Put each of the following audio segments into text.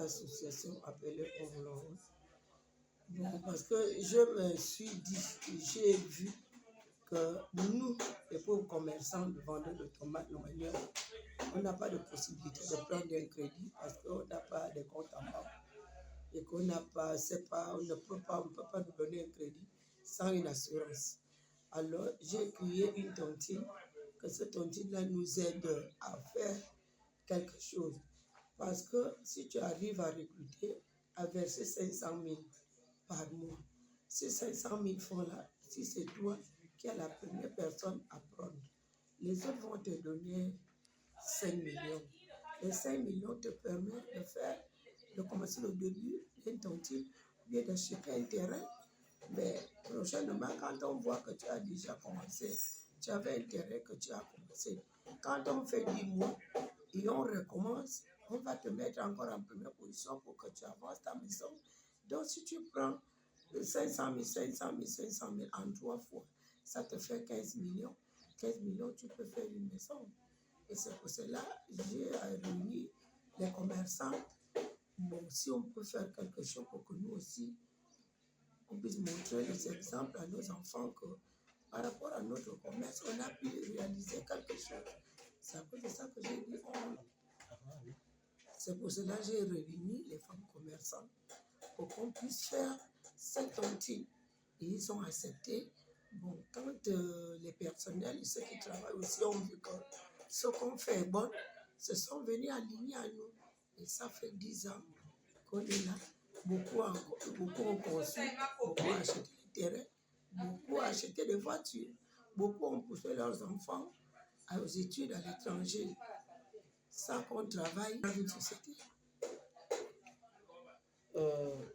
association appelée Onvlon. Bon, parce que je me suis dit, j'ai vu que nous, les pauvres commerçants, les vendeurs de tomates, nos manières, on n'a pas de possibilité de prendre un crédit parce qu'on n'a pas de compte en banque et qu'on n'a pas, c'est pas, on ne peut pas nous donner un crédit sans une assurance. Alors, j'ai créé une tontine, que cette tontine-là nous aide à faire quelque chose. Parce que si tu arrives à recruter, à verser 500 000 par mois, ces 500 000 francs-là, si c'est toi qui es la première personne à prendre, les autres vont te donner 5 millions. Les 5 millions te permettent de commencer le début d'une tontine, ou bien d'acheter un terrain. Mais prochainement, quand on voit que tu as déjà commencé, tu avais un terrain que tu as commencé. Quand on fait 10 mois et on recommence, on va te mettre encore en première position pour que tu avances ta maison. Donc, si tu prends 500 000, 500 000, 500 000 en 3 fois, ça te fait 15 millions. 15 millions, tu peux faire une maison. Et c'est pour cela que j'ai réuni les commerçants. Bon, si on peut faire quelque chose pour que nous aussi, on puisse montrer les exemples à nos enfants que par rapport à notre commerce, on a pu réaliser quelque chose. C'est à cause de ça que j'ai dit, c'est pour cela que j'ai réuni les femmes commerçantes pour qu'on puisse faire cette tontine. Et ils ont accepté. Bon, quand les personnels et ceux qui travaillent aussi ont vu que ce qu'on fait est bon, se sont venus aligner à nous. Et ça fait 10 ans qu'on est là. Beaucoup ont conçu, beaucoup ont acheté des terrains, beaucoup ont acheté des voitures, beaucoup ont poussé leurs enfants aux études à l'étranger. Ça qu'on travaille dans une société.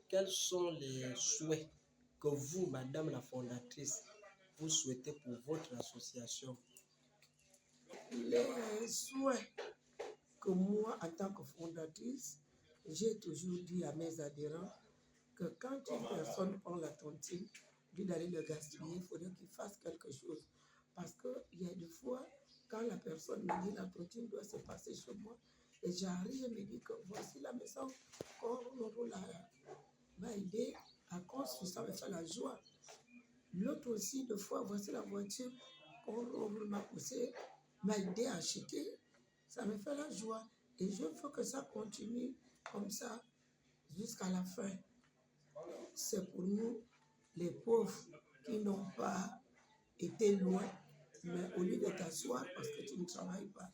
Quels sont les souhaits que vous, Madame la fondatrice, vous souhaitez pour votre association? Les souhaits que moi, en tant que fondatrice, j'ai toujours dit à mes adhérents que quand une personne prend la tontine, au lieu d'aller le gaspiller, il faudrait qu'il fasse quelque chose. Parce qu'il y a des fois, quand la personne me dit la tontine doit se passer chez moi, et j'arrive et me dit que voici la maison qu'on m'a aidé à construire, ça me fait la joie. L'autre aussi, des fois, voici la voiture qu'on m'a poussé, m'a aidé à acheter, ça me fait la joie. Et je veux que ça continue comme ça jusqu'à la fin. C'est pour nous, les pauvres, qui n'ont pas été loin, mais au lieu de t'asseoir parce que tu ne travailles pas,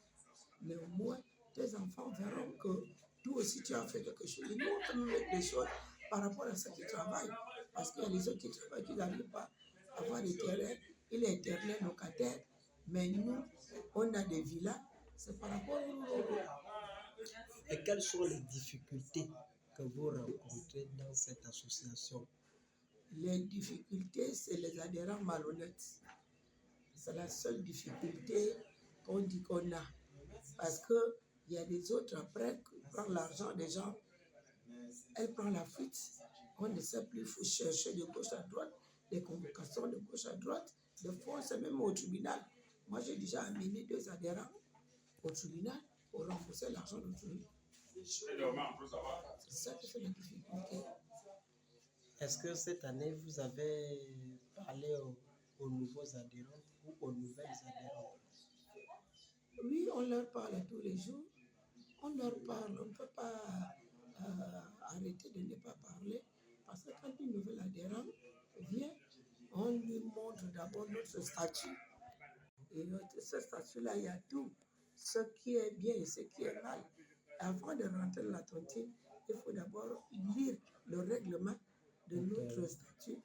mais au moins, tes enfants verront que toi aussi tu as fait quelque chose. Et nous, on peut mettre des choses par rapport à ceux qui travaillent. Parce qu'il y a des autres qui travaillent, qui n'arrivent pas à avoir des terrains. Il est éternel locataire. Mais nous, on a des villas. C'est par rapport aux... Et quelles sont les difficultés que vous rencontrez dans cette association? Les difficultés, c'est les adhérents malhonnêtes. C'est la seule difficulté qu'on dit qu'on a. Parce qu'il y a des autres après qui prennent l'argent des gens. Elle prend la fuite. On ne sait plus, il faut chercher de gauche à droite, des convocations de gauche à droite. Des fois, c'est même au tribunal. Moi, j'ai déjà amené 2 adhérents au tribunal pour rembourser l'argent de tribunal. C'est ça qui fait la difficulté. Est-ce que cette année, vous avez parlé aux nouveaux adhérents ou aux nouvelles adhérents? Oui, on leur parle tous les jours. On leur parle. On ne peut pas arrêter de ne pas parler. Parce que quand une nouvelle adhérente vient, on lui montre d'abord notre statut. Et ce statut-là, il y a tout. Ce qui est bien et ce qui est mal. Avant de rentrer dans la tontine, il faut d'abord lire le règlement de notre statut,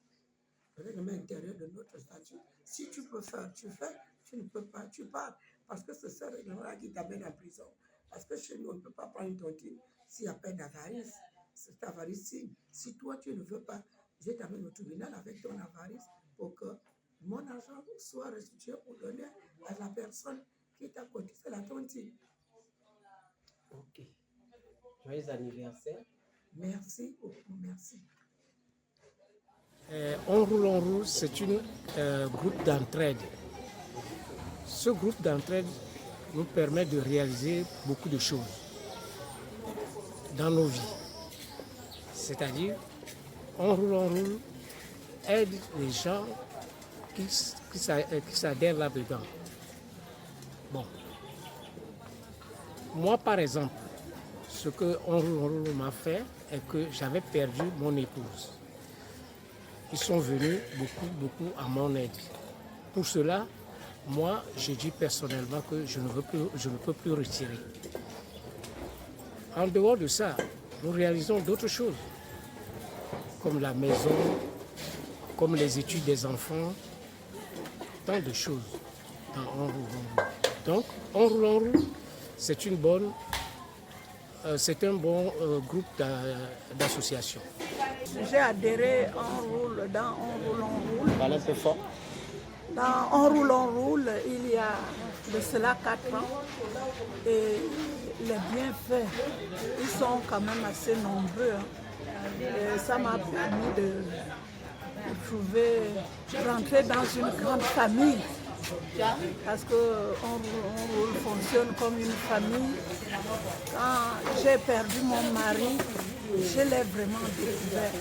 le règlement intérieur de notre statut. Si tu peux faire, tu fais. Tu ne peux pas, tu pars. Parce que c'est ce règlement-là qui t'amène en prison. Parce que chez nous, on ne peut pas prendre une tontine s'il n'y a pas d'avarice. C'est avaricide. Si toi, tu ne veux pas, je t'amène au tribunal avec ton avarice pour que mon argent soit restitué pour donner à la personne qui t'a cotisé la tontine. Ok. Joyeux anniversaire. Merci beaucoup, merci. On roule, c'est un groupe d'entraide. Ce groupe d'entraide nous permet de réaliser beaucoup de choses dans nos vies. C'est-à-dire, on roule, aide les gens qui s'adhèrent là-dedans. Bon. Moi, par exemple, ce que On roule m'a fait est que j'avais perdu mon épouse. Ils sont venus beaucoup à mon aide. Pour cela, moi, je dis personnellement que je ne peux plus retirer. En dehors de ça, nous réalisons d'autres choses, comme la maison, comme les études des enfants, tant de choses dans On roule. Donc, On roule, c'est un bon groupe d'association. J'ai adhéré dans On roule. Parlez un peu fort. Dans On roule, il y a de cela 4 ans. Et les bienfaits, ils sont quand même assez nombreux. Et ça m'a permis de rentrer dans une grande famille. Parce que On roule fonctionne comme une famille. Quand j'ai perdu mon mari, je l'ai vraiment découvert.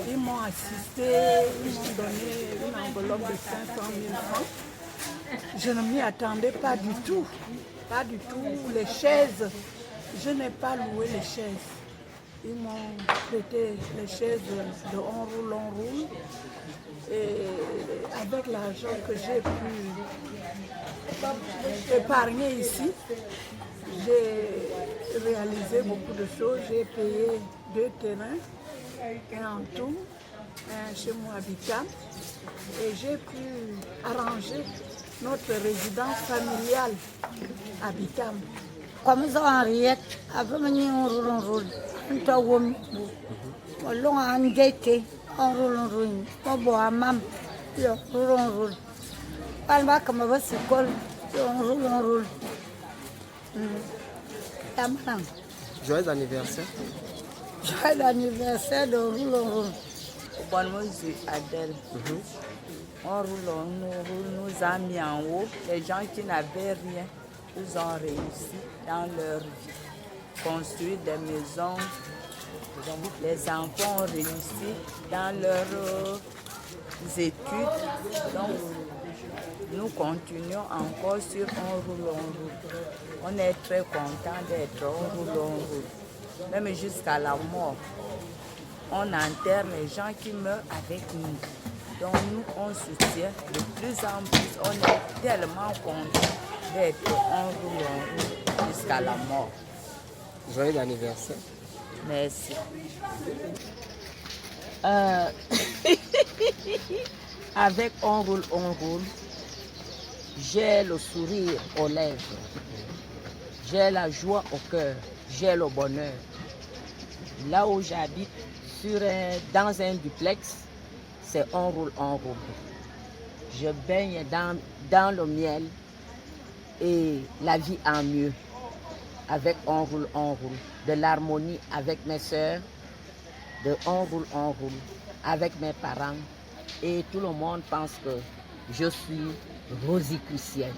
Ils m'ont assisté, ils m'ont donné une enveloppe de 500 000 francs. Je ne m'y attendais pas du tout. Pas du tout. Les chaises, je n'ai pas loué les chaises. Ils m'ont prêté les chaises de On roule. Et avec l'argent que j'ai pu épargner ici, j'ai réalisé beaucoup de choses. J'ai payé 2 terrains, un en tout, un chez moi à Bitam. Et j'ai pu arranger notre résidence familiale à Bitam. Comme ça, Henriette, après On roule. On roule. On boit mam. On roule. Pas comme on s'école. On roule. Joyeux anniversaire. Joyeux anniversaire de On roule. Bon, moi, je suis Adèle. On roule, nous a mis en haut. Les gens qui n'avaient rien, ils ont réussi dans leur vie. Construire des maisons. Les enfants ont réussi dans leurs études. Donc, nous continuons encore sur On roule. On est très content d'être On roule. Même jusqu'à la mort. On enterre les gens qui meurent avec nous. Donc nous, on soutient de plus en plus. On est tellement content d'être On roule jusqu'à la mort. Joyeux anniversaire. Merci. Avec On roule, j'ai le sourire aux lèvres, j'ai la joie au cœur, j'ai le bonheur. Là où j'habite, dans un duplex, c'est On roule. Je baigne dans le miel et la vie en mieux. Avec On roule. De l'harmonie avec mes soeurs, de On roule. Avec mes parents. Et tout le monde pense que je suis rosicrucienne.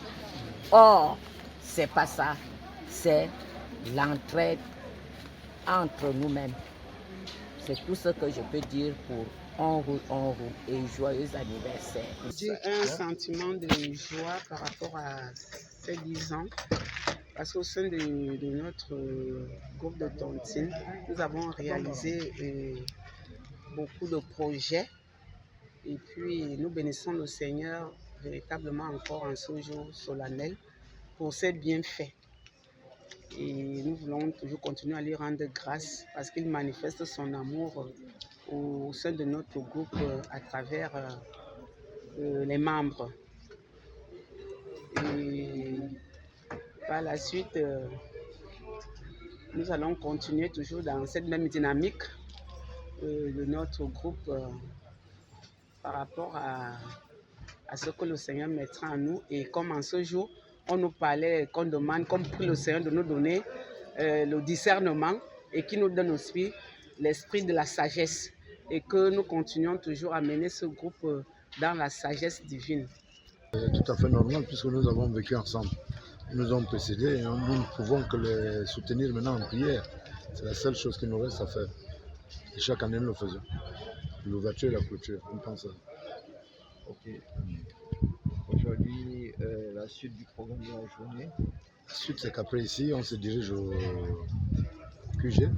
Or, c'est pas ça. C'est l'entraide entre nous-mêmes. C'est tout ce que je peux dire pour On roule et joyeux anniversaire. J'ai un sentiment de joie par rapport à ces 10 ans. Parce qu'au sein de notre groupe de tontines, nous avons réalisé beaucoup de projets. Et puis, nous bénissons le Seigneur véritablement encore en ce jour solennel pour ses bienfaits. Et nous voulons toujours continuer à lui rendre grâce parce qu'il manifeste son amour au sein de notre groupe à travers les membres. Et par la suite, nous allons continuer toujours dans cette même dynamique de notre groupe par rapport à ce que le Seigneur mettra en nous. Et comme en ce jour, on nous parlait, qu'on demande, comme prie le Seigneur de nous donner le discernement et qui nous donne aussi l'esprit de la sagesse. Et que nous continuons toujours à mener ce groupe dans la sagesse divine. C'est tout à fait normal puisque nous avons vécu ensemble. Ils nous ont précédés et nous ne pouvons que les soutenir maintenant en prière. C'est la seule chose qui nous reste à faire. Et chaque année, nous le faisons. L'ouverture et la clôture, on pense à ça. Ok. Aujourd'hui, la suite du programme de la journée. La suite, c'est qu'après ici, on se dirige au QG,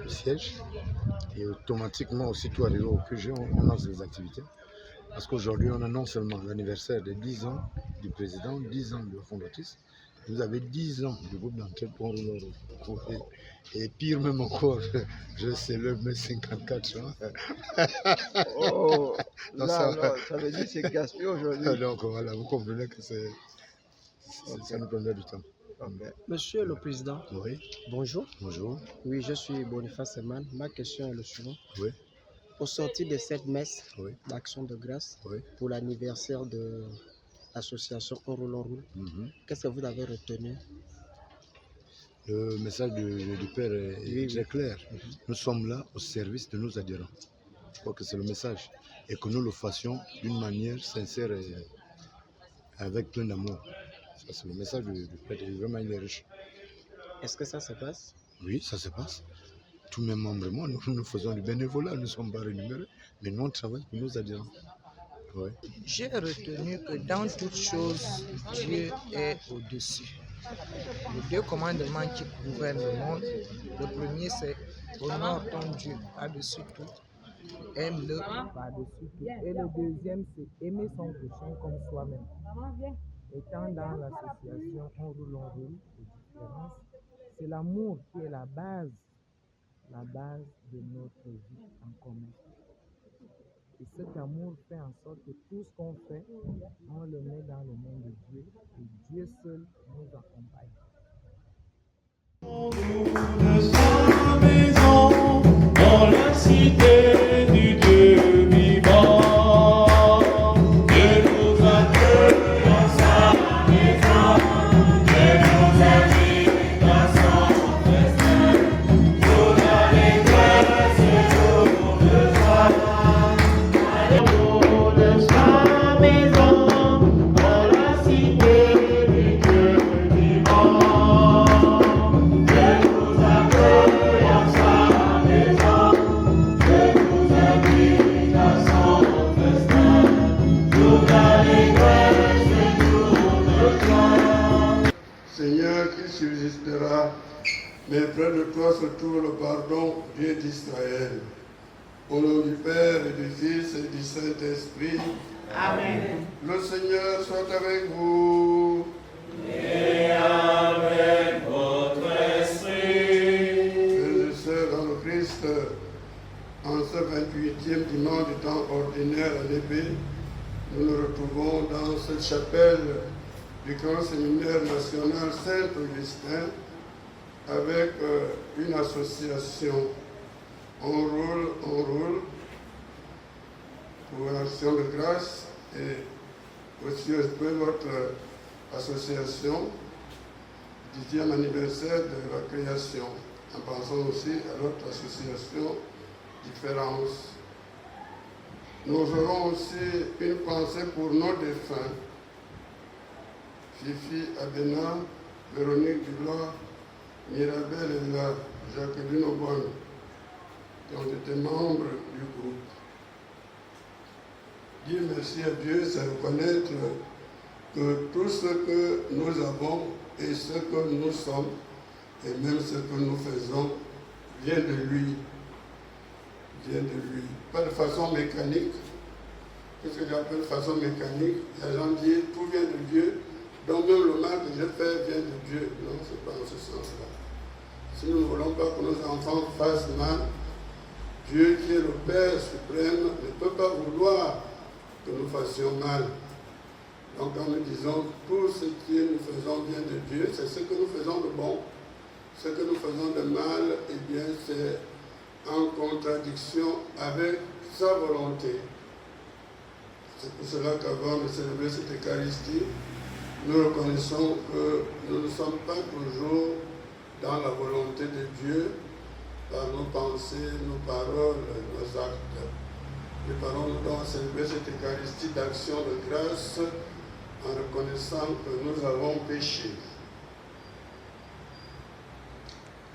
au siège. Et automatiquement, aussitôt arrivé au QG, on lance les activités. Parce qu'aujourd'hui, on a non seulement l'anniversaire de 10 ans du président, 10 ans de la fondatrice, vous avez 10 ans du groupe d'enquête pour le. Et pire même encore, je célèbre mes 54 ans. Oh, Non, ça veut dire que c'est gaspillé aujourd'hui. Donc voilà, vous comprenez que ça nous prendrait du temps. Monsieur le Président, Oui, bonjour. bonjour. Oui, je suis Boniface Eman. Ma question est le suivant. Oui, Au sortir de cette messe oui, d'action de grâce oui. pour l'anniversaire de l'association On Roule, On Roule, qu'est-ce que vous avez retenu? Le message du Père est très clair. Nous sommes là au service de nos adhérents. Je crois que c'est le message. Et que nous le fassions d'une manière sincère et avec plein d'amour. Ça, c'est le message du Père. Vraiment, il est riche. Est-ce que ça se passe? Oui, ça se passe. Tous mes membres et moi, nous faisons du bénévolat. Nous ne sommes pas rémunérés. Mais nous, on travaille pour nos adhérents. Ouais. J'ai retenu que dans toutes choses, Dieu est au-dessus. Les deux commandements qui gouvernent le monde, le premier c'est honore ton Dieu par-dessus tout, aime-le par-dessus tout. Et le deuxième c'est aimer son prochain comme soi-même. Étant dans l'association On Roule, On Roule, les différences, c'est l'amour qui est la base de notre vie en commun. Et cet amour fait en sorte que tout ce qu'on fait, on le met dans les mains de Dieu et Dieu seul nous accompagne. De sa maison, dans la cité du Dieu vivant, Dieu nous accueille dans sa maison, Dieu nous invite dans son festin, jour d'allégresse et jour de joie. De sa maison, dans la cité du Dieu vivant, Dieu nous accueille dans sa maison, Dieu nous invite à son festin, jour d'allégresse et jour de joie. Seigneur qui subsistera, mais près de toi se trouve le pardon, Dieu d'Israël. Au nom du Père et du Fils et du Saint-Esprit. Amen. Le Seigneur soit avec vous. Et avec votre esprit. Frères et sœurs dans le Christ, en ce 28e dimanche du temps ordinaire à l'épée, nous nous retrouvons dans cette chapelle du grand séminaire national Saint-Augustin avec une association. On roule pour l'action de grâce et aussi votre association, 10e anniversaire de la création, en pensant aussi à notre association Différence. Nous aurons aussi une pensée pour nos défunts, Fifi Abena, Véronique Dublas, Mirabel Ella, Jacqueline Aubonne, qui ont été membres du groupe. Dire merci à Dieu, c'est reconnaître que tout ce que nous avons et ce que nous sommes, et même ce que nous faisons, vient de lui. Vient de lui. Pas de façon mécanique. Qu'est-ce que j'appelle façon mécanique? Les gens disent tout vient de Dieu, donc même le mal que je fais vient de Dieu. Non, ce n'est pas dans ce sens-là. Si nous ne voulons pas que nos enfants fassent mal, Dieu qui est le Père suprême ne peut pas vouloir que nous fassions mal. Donc quand nous disons tout ce que nous faisons vient de Dieu, c'est ce que nous faisons de bon. Ce que nous faisons de mal, eh bien c'est en contradiction avec sa volonté. C'est pour cela qu'avant de célébrer cette Eucharistie, nous reconnaissons que nous ne sommes pas toujours dans la volonté de Dieu, par nos pensées, nos paroles, nos actes. Les parents nous donnent à célébrer cette Eucharistie d'action de grâce en reconnaissant que nous avons péché.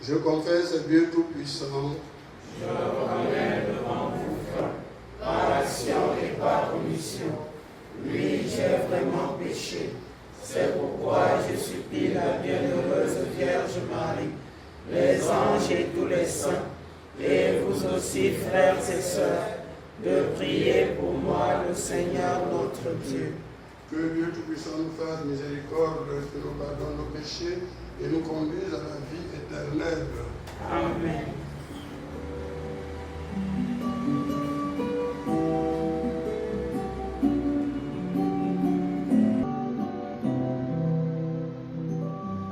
Je confesse, Dieu Tout-Puissant, aussi, frères et sœurs, de prier pour moi, le Seigneur notre Dieu. Que Dieu Tout-Puissant nous fasse miséricorde, que nous pardonne nos péchés et nous conduise à la vie éternelle. Amen.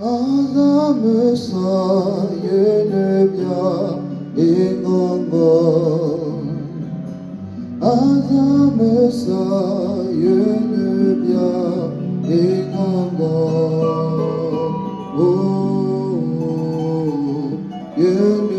Azame sayene bia ingongo. Azame sayene bia ingongo. Oh, yene.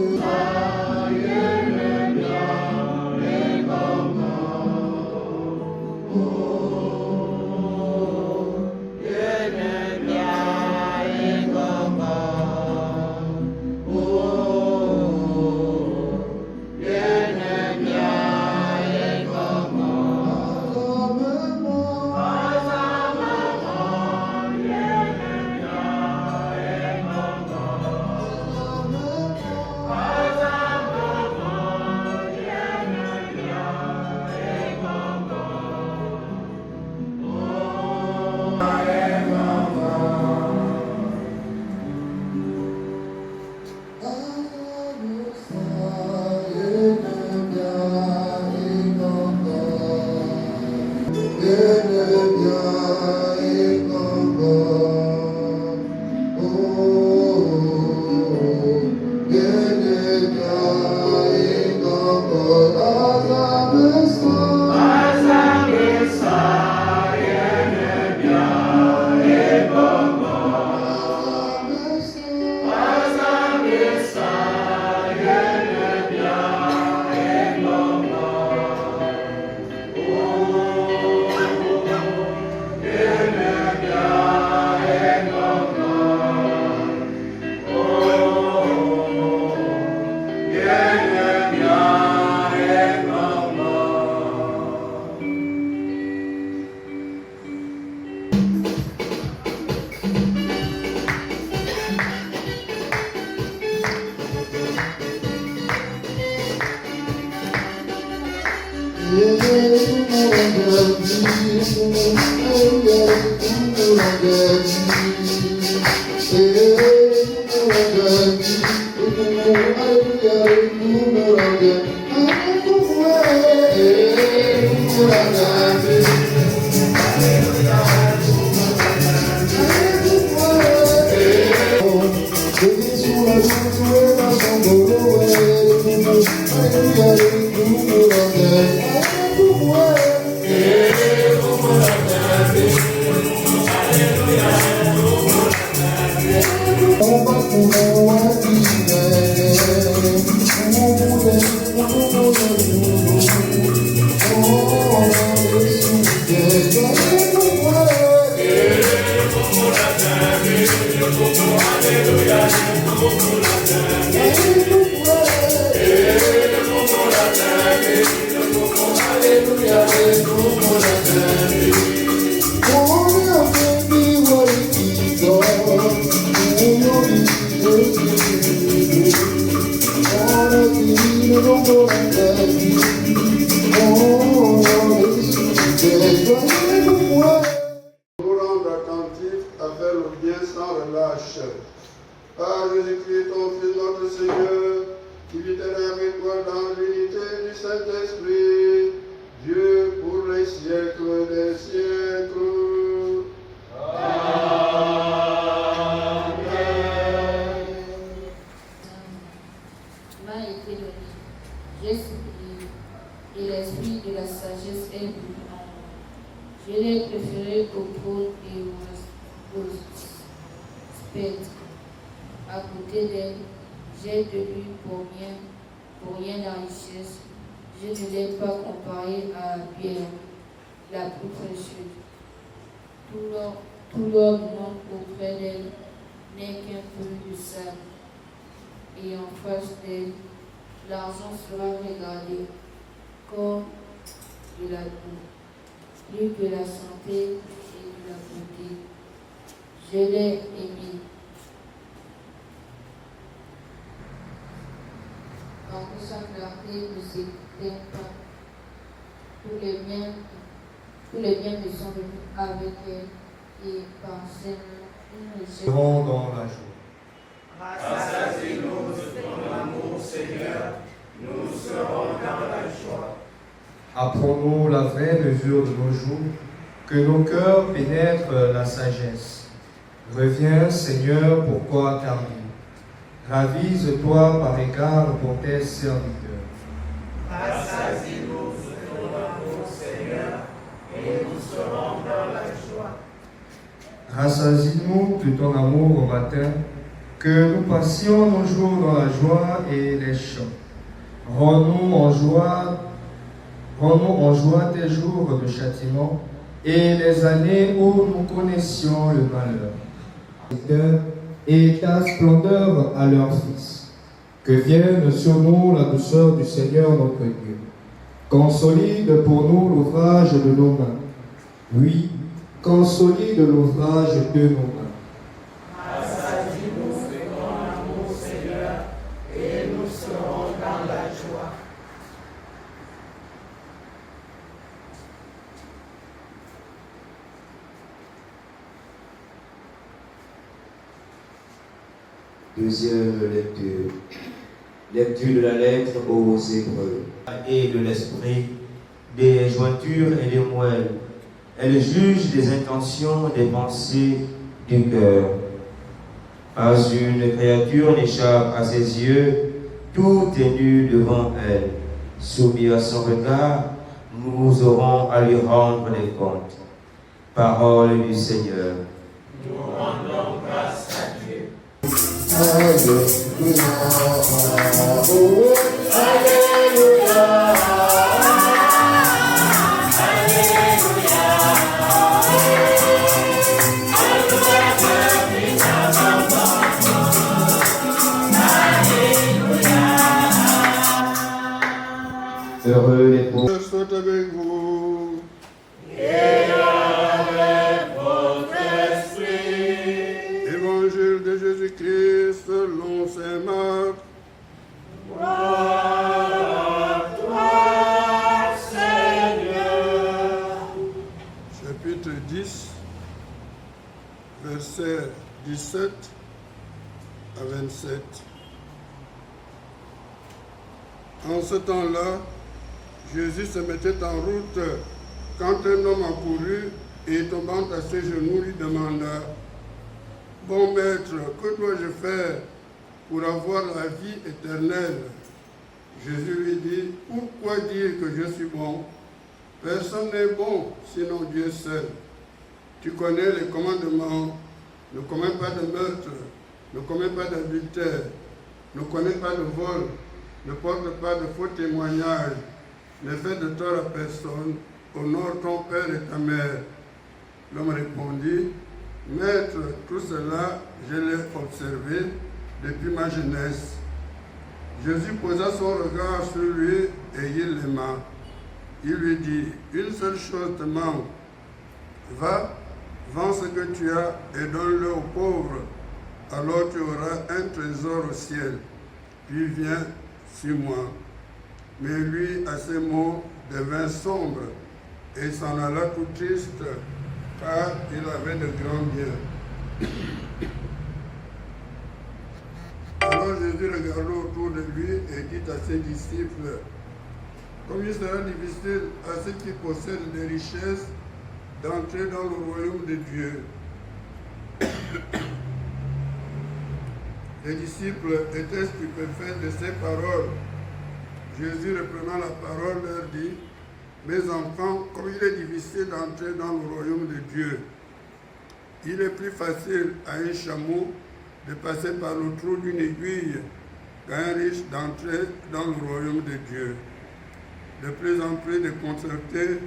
dans toute sa clarté ne s'éteint pas. Tous les biens me sont venus avec elle et par ses mains, serons dans la joie. Rassasie-nous de ton amour, Seigneur, nous serons dans la joie. Apprends-nous la vraie mesure de nos jours, que nos cœurs pénètrent la sagesse. Reviens, Seigneur, pourquoi tarder? Ravise-toi par égard pour tes serviteurs. Rassasie-nous de ton amour, Seigneur, et nous serons dans la joie. Rassasie-nous de ton amour au matin, que nous passions nos jours dans la joie et les chants. Rends-nous en joie tes jours de châtiment et les années où nous connaissions le malheur. Et ta splendeur à leur Fils. Que vienne sur nous la douceur du Seigneur notre Dieu. Consolide pour nous l'ouvrage de nos mains. Oui, consolide l'ouvrage de nos mains. Rassasie-nous de ton amour, Seigneur, et nous serons dans la joie. Deuxième lecture. Lecture de la lettre aux Hébreux. Et de l'esprit, des jointures et des moelles. Elle juge des intentions, des pensées du cœur. Pas une créature n'échappe à ses yeux, tout est nu devant elle. Soumis à son regard, nous aurons à lui rendre des comptes. Parole du Seigneur. Nous rendons grâce à Dieu. Alléluia, Heureux les pauvres. Je saute avec vous. Et avec votre esprit. Évangile de Jésus-Christ selon saint Marc. Gloire à toi, Seigneur. Chapitre 10, versets 17 à 27. En ce temps-là, Jésus se mettait en route quand un homme accourut et tombant à ses genoux lui demanda « Bon maître, que dois-je faire pour avoir la vie éternelle ?» Jésus lui dit « Pourquoi dire que je suis bon? Personne n'est bon, sinon Dieu seul. Tu connais les commandements, ne commets pas de meurtre, ne commets pas d'adultère, ne commets pas de vol, ne porte pas de faux témoignages, ne fais de tort à personne, honore ton père et ta mère. » L'homme répondit, « Maître, tout cela, je l'ai observé depuis ma jeunesse. » Jésus posa son regard sur lui et il l'aima. Il lui dit, « Une seule chose te manque. Va, vends ce que tu as et donne-le aux pauvres. Alors tu auras un trésor au ciel. Puis viens, suis-moi. » Mais lui, à ces mots, devint sombre et s'en alla tout triste, car il avait de grands biens. Alors Jésus regarda autour de lui et dit à ses disciples, « Comme il sera difficile à ceux qui possèdent des richesses d'entrer dans le royaume de Dieu. » Les disciples étaient stupéfaits de ces paroles. Jésus, reprenant la parole, leur dit, « Mes enfants, comme il est difficile d'entrer dans le royaume de Dieu, il est plus facile à un chameau de passer par le trou d'une aiguille qu'à un riche d'entrer dans le royaume de Dieu. » De plus en plus déconcertés,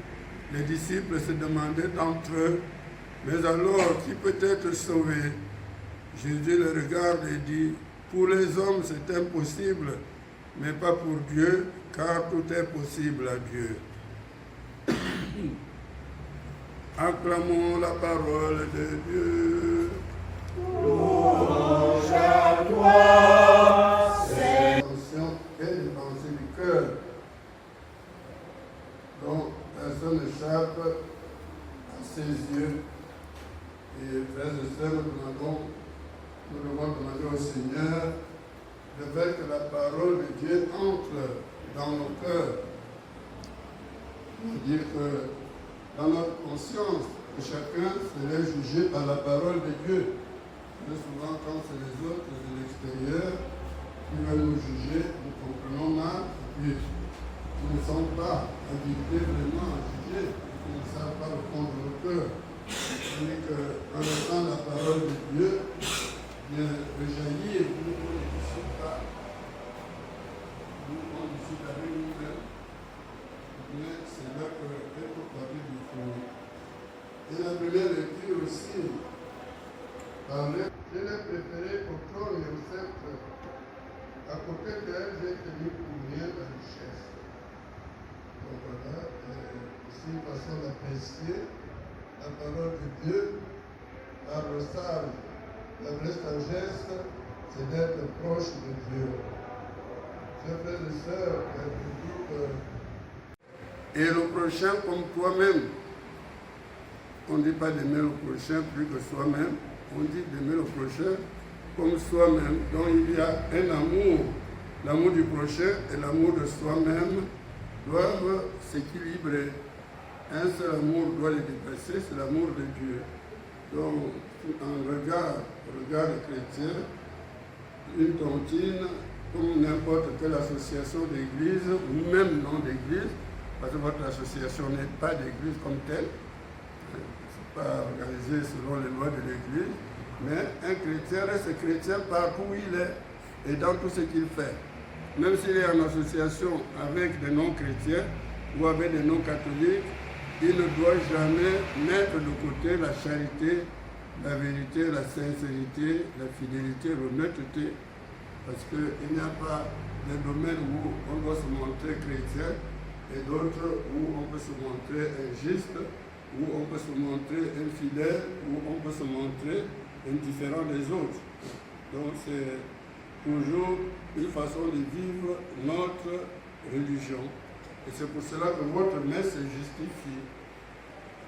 les disciples se demandaient entre eux, « Mais alors, qui peut être sauvé ?» Jésus les regarde et dit, « Pour les hommes, c'est impossible, mais pas pour Dieu, car tout est possible à Dieu. » Acclamons la parole de Dieu. Louange à toi, Seigneur. Attention, quelle personne échappe à ses yeux. Et frères et sœurs, nous devons demander au Seigneur de faire que la parole de Dieu entre dans nos cœurs. C'est-à-dire que dans notre conscience, que chacun serait jugé par la parole de Dieu. Mais souvent, quand c'est les autres de l'extérieur qui veulent nous juger, nous comprenons mal, et puis nous ne sommes pas habilités vraiment à juger, nous ne savons pas le fond de nos cœurs. C'est-à-dire qu'en laissant la parole de Dieu vient rejaillir, nous ne discute pas. Nous, on discute avec nous-mêmes. Mais c'est là que être parlé du fond. Et la première lecture aussi parlait, je l'ai préféré au trône et au sceptre. À côté d'elle, j'ai tenu pour rien la richesse. Donc voilà, c'est une façon d'apprécier la parole de Dieu par le sage. La vraie sagesse, c'est d'être proche de Dieu. Chers frères et sœurs, et le prochain comme toi-même. On ne dit pas d'aimer le prochain plus que soi-même, on dit d'aimer le prochain comme soi-même. Donc il y a un amour, l'amour du prochain et l'amour de soi-même doivent s'équilibrer. Un seul amour doit les dépasser, c'est l'amour de Dieu. Donc, en regard chrétien, une tontine, comme n'importe quelle association d'église, ou même non d'église, parce que votre association n'est pas d'église comme telle, il ne faut pas organiser selon les lois de l'église, mais un chrétien reste chrétien partout où il est et dans tout ce qu'il fait. Même s'il est en association avec des non-chrétiens ou avec des non-catholiques, il ne doit jamais mettre de côté la charité, la vérité, la sincérité, la fidélité, l'honnêteté, parce qu'il n'y a pas de domaine où on doit se montrer chrétien et d'autres où on peut se montrer injuste, où on peut se montrer infidèle, où on peut se montrer indifférent des autres. Donc c'est toujours une façon de vivre notre religion. Et c'est pour cela que votre messe se justifie.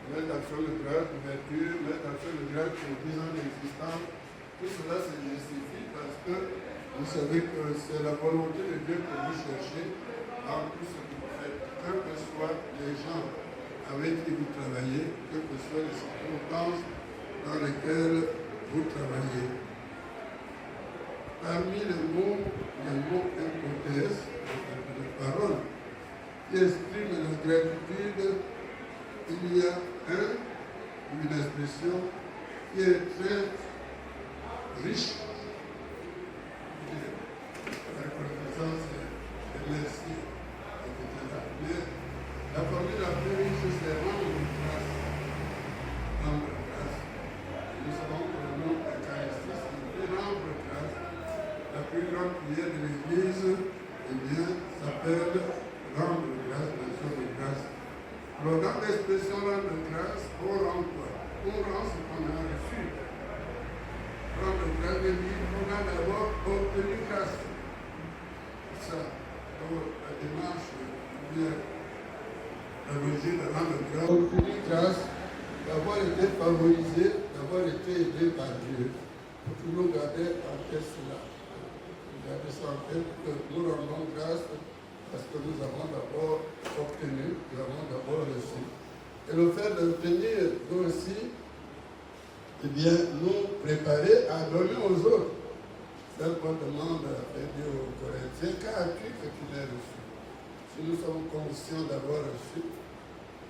Messe d'action de grâce, couverture, messe d'action de grâce pour 10 ans d'existence, tout cela se justifie parce que vous savez que c'est la volonté de Dieu que vous cherchez dans tout ce que vous faites. Quels que soient les gens avec qui vous travaillez, quelles que soient les circonstances dans lesquelles vous travaillez. Parmi les mots impotés, les paroles qui expriment la gratitude, il y a une expression qui est très riche. La reconnaissance et merci, etc. Mais la formule la plus riche, c'est rendre grâce. Rendre grâce. Nous savons que le nom Eucharistie, c'est rendre grâce. La plus grande prière de l'Église, eh bien, s'appelle rendre grâce, l'action de grâce. Alors, dans l'expression rendre grâce, on rend quoi? On rend ce qu'on a reçu. Rendre grâce veut dire qu'on a d'abord obtenu grâce. C'est ça. Donc, la démarche, bien, la logique de rendre grâce. Obtenu grâce, d'avoir été favorisé, d'avoir été aidé par Dieu. Il faut toujours garder en tête cela. Garder ça en tête que nous rendons grâce parce que nous avons d'abord obtenu, nous avons d'abord reçu. Et le fait d'obtenir, nous aussi, eh bien, nous préparer à donner aux autres. C'est qu'on demande à Dieu aux Corinthiens, qu'as-tu que tu n'as reçu? Si nous sommes conscients d'avoir reçu,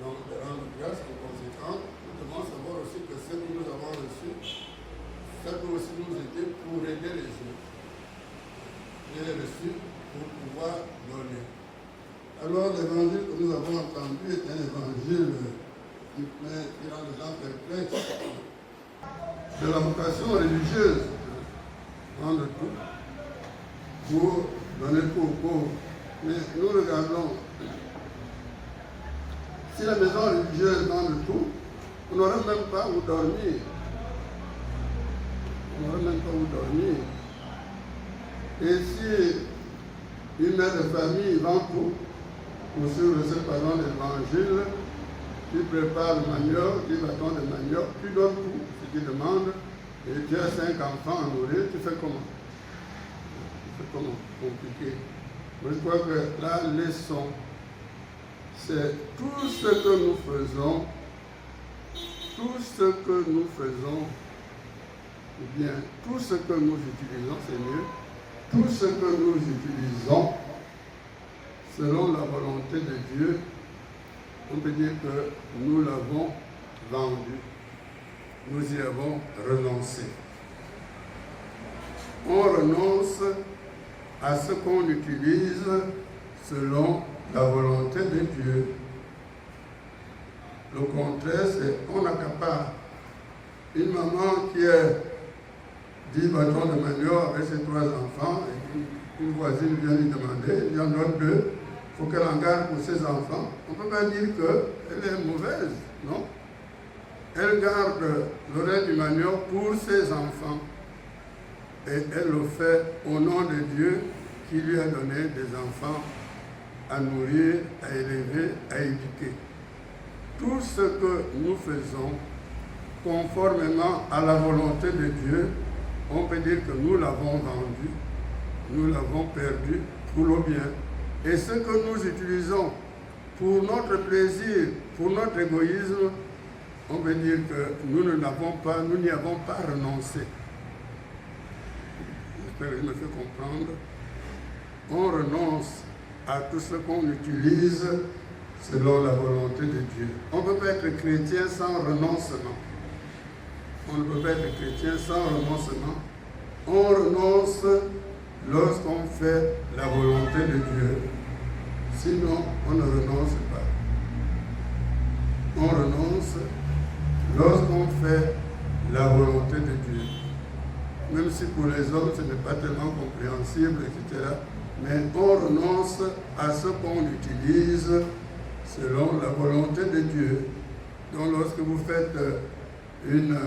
donc de rendre grâce en conséquence, nous devons savoir aussi que ce que nous avons reçu, ça peut aussi nous aider pour aider les autres. J'ai reçu pour pouvoir donner. Alors l'évangile que nous avons entendu est un évangile qui rend les gens perplexes. De la vocation religieuse, rendre tout pour donner tout aux pauvres. Mais nous regardons, si la maison religieuse donne tout, on n'aurait même pas où dormir. On n'aurait même pas où dormir. Et si une mère de famille vend tout, pour suivre ces parents de l'évangile, tu prépares le manioc, tu bâtons de manioc, tu donnes tout ce qu'il demande, et tu as 5 enfants à nourrir, tu fais comment? Tu fais comment? Compliqué. Je crois que la leçon, c'est tout ce que nous faisons, ou bien tout ce que nous utilisons, c'est mieux, tout ce que nous utilisons, selon la volonté de Dieu, on peut dire que nous l'avons vendu, nous y avons renoncé. On renonce à ce qu'on utilise selon la volonté de Dieu. Le contraire, c'est on accapare. Une maman qui a 10 bâtons de manioc avec ses 3 enfants, et une voisine vient lui demander, il y en a 2, il faut qu'elle en garde pour ses enfants. On ne peut pas dire qu'elle est mauvaise, non? Elle garde le reste du manioc pour ses enfants. Et elle le fait au nom de Dieu qui lui a donné des enfants à nourrir, à élever, à éduquer. Tout ce que nous faisons, conformément à la volonté de Dieu, on peut dire que nous l'avons vendu, nous l'avons perdu pour le bien. Et ce que nous utilisons pour notre plaisir, pour notre égoïsme, on peut dire que nous n'y avons pas renoncé. J'espère que je me fais comprendre. On renonce à tout ce qu'on utilise selon la volonté de Dieu. On ne peut pas être chrétien sans renoncement. On ne peut pas être chrétien sans renoncement. On renonce lorsqu'on fait la volonté de Dieu. Sinon, on ne renonce pas. On renonce lorsqu'on fait la volonté de Dieu. Même si pour les hommes, ce n'est pas tellement compréhensible, etc. Mais on renonce à ce qu'on utilise selon la volonté de Dieu. Donc lorsque vous faites une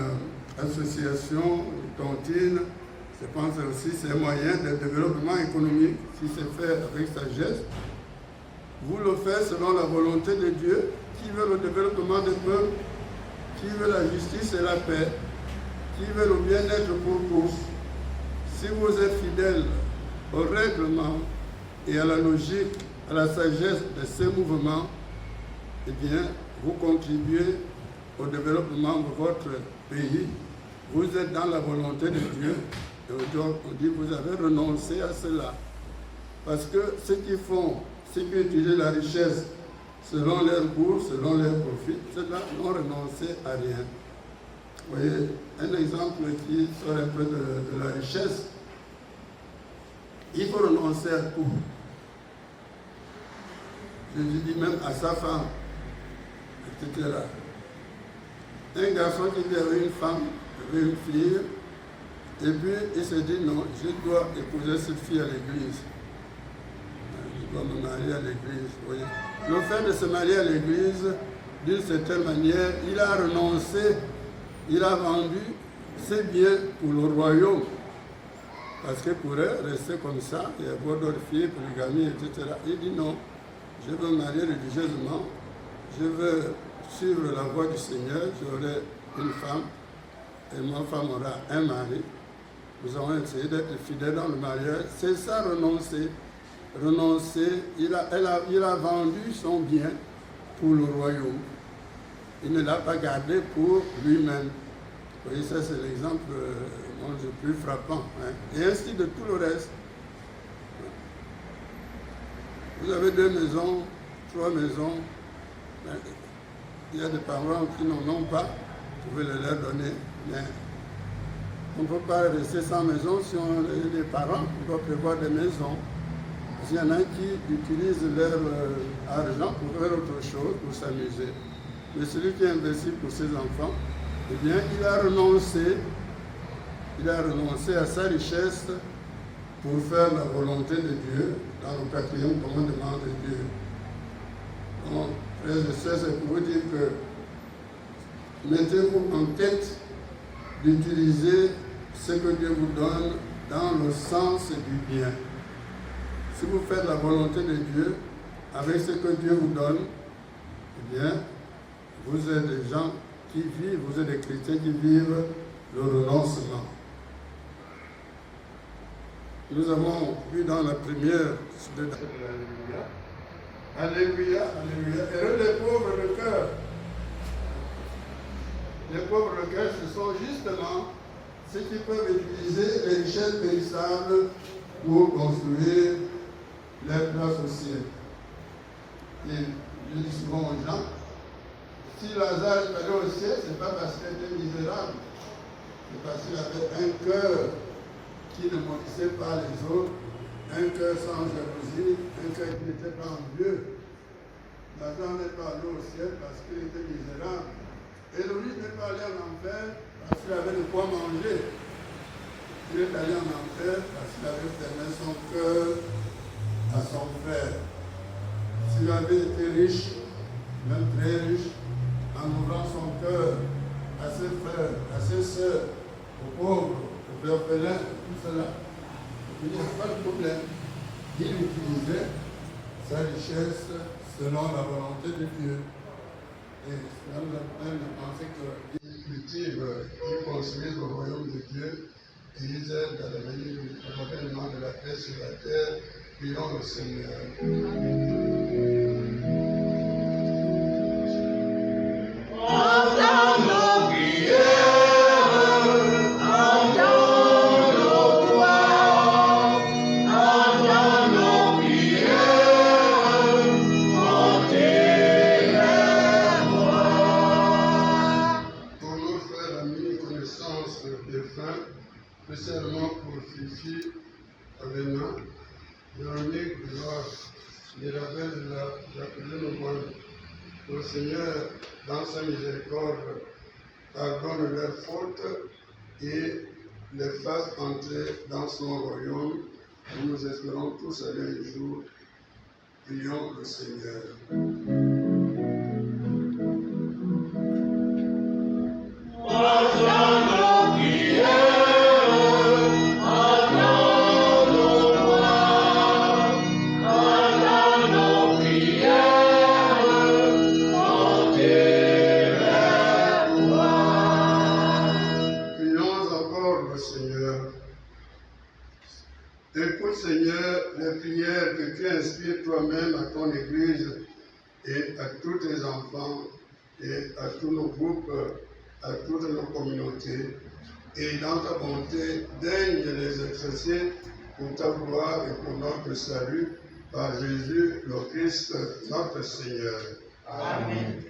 association, une tontine, je pense aussi que c'est un moyen de développement économique, si c'est fait avec sagesse. Vous le faites selon la volonté de Dieu, qui veut le développement des peuples, qui veut la justice et la paix, qui veut le bien-être pour tous. Si vous êtes fidèle au règlement et à la logique, à la sagesse de ces mouvements, eh bien, vous contribuez au développement de votre pays. Vous êtes dans la volonté de Dieu. Et aujourd'hui, on dit que vous avez renoncé à cela. Parce que ceux qui utilisent la richesse selon leurs goûts, selon leurs profits, ceux-là n'ont renoncé à rien. Vous voyez, un exemple qui sort un peu de la richesse, il faut renoncer à tout. Je dis même à sa femme, etc. Un garçon qui avait une femme, avait une fille, et puis il s'est dit non, je dois épouser cette fille à l'église. Je dois me marier à l'église. Voyez. Le fait de se marier à l'église, d'une certaine manière, il a renoncé, il a vendu ses biens pour le royaume. Parce qu'il pourrait rester comme ça, et avoir d'autres filles, polygamie, etc. Il dit non, je veux me marier religieusement, je veux suivre la voie du Seigneur, j'aurai une femme, et ma femme aura un mari. Nous allons essayer d'être fidèles dans le mariage. C'est ça, renoncer. Renoncer, il a vendu son bien pour le royaume. Il ne l'a pas gardé pour lui-même. Vous voyez, ça c'est l'exemple le plus frappant. Hein. Et ainsi de tout le reste. Vous avez 2 maisons, 3 maisons. Il y a des parents qui n'en ont pas. Vous pouvez les leur donner. Mais on ne peut pas rester sans maison si on est des parents. On doit prévoir des maisons. Il y en a qui utilisent leur argent pour faire autre chose, pour s'amuser. Mais celui qui investit pour ses enfants, eh bien, il a renoncé à sa richesse pour faire la volonté de Dieu dans le 4e commandement de Dieu. Donc, frères et sœurs, c'est pour vous dire que mettez-vous en tête d'utiliser ce que Dieu vous donne dans le sens du bien. Si vous faites la volonté de Dieu avec ce que Dieu vous donne, eh bien, vous êtes des gens qui vivent, vous êtes des chrétiens qui vivent le renoncement. Nous avons vu dans la première de l'Alléluia. Alléluia, Alléluia. Heureux les pauvres de cœur. Les pauvres de cœur, ce sont justement ceux qui peuvent utiliser les richesses périssables pour construire les places au ciel. Et je dis souvent aux gens, si Lazare est allé au ciel, ce n'est pas parce qu'il était misérable, c'est parce qu'il avait un cœur qui ne maudissait pas les autres, un cœur sans jalousie, un cœur qui n'était pas envieux. Lazare n'est pas allé au ciel parce qu'il était misérable. Héloïse n'est pas allé en enfer parce qu'il avait de quoi manger. Il est allé en enfer parce qu'il avait fermé son cœur à son frère. S'il avait été riche, même très riche, en ouvrant son cœur à ses frères, à ses sœurs, aux pauvres, aux orphelins, tout cela, il n'y a pas de problème. Il utilisait sa richesse selon la volonté de Dieu. Et cela nous amène à penser qu'ils cultivent, ils construisent le royaume de Dieu et ils aident à devenir le gouvernement de la paix sur la terre. Prions le Seigneur. Spécialement pour Fifi, Avena, Véronique, Mirabel de la Jacqueline Moine. Le Seigneur, dans sa miséricorde, pardonne leurs fautes et les fasse entrer dans son royaume. Nous espérons tous aller un jour. Prions le Seigneur. Écoute, Seigneur, les prières que tu inspires toi-même à ton Église et à tous tes enfants et à tous nos groupes, à toutes nos communautés. Et dans ta bonté, daigne les exercer pour ta gloire et pour notre salut, par Jésus le Christ, notre Seigneur. Amen.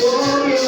Oh,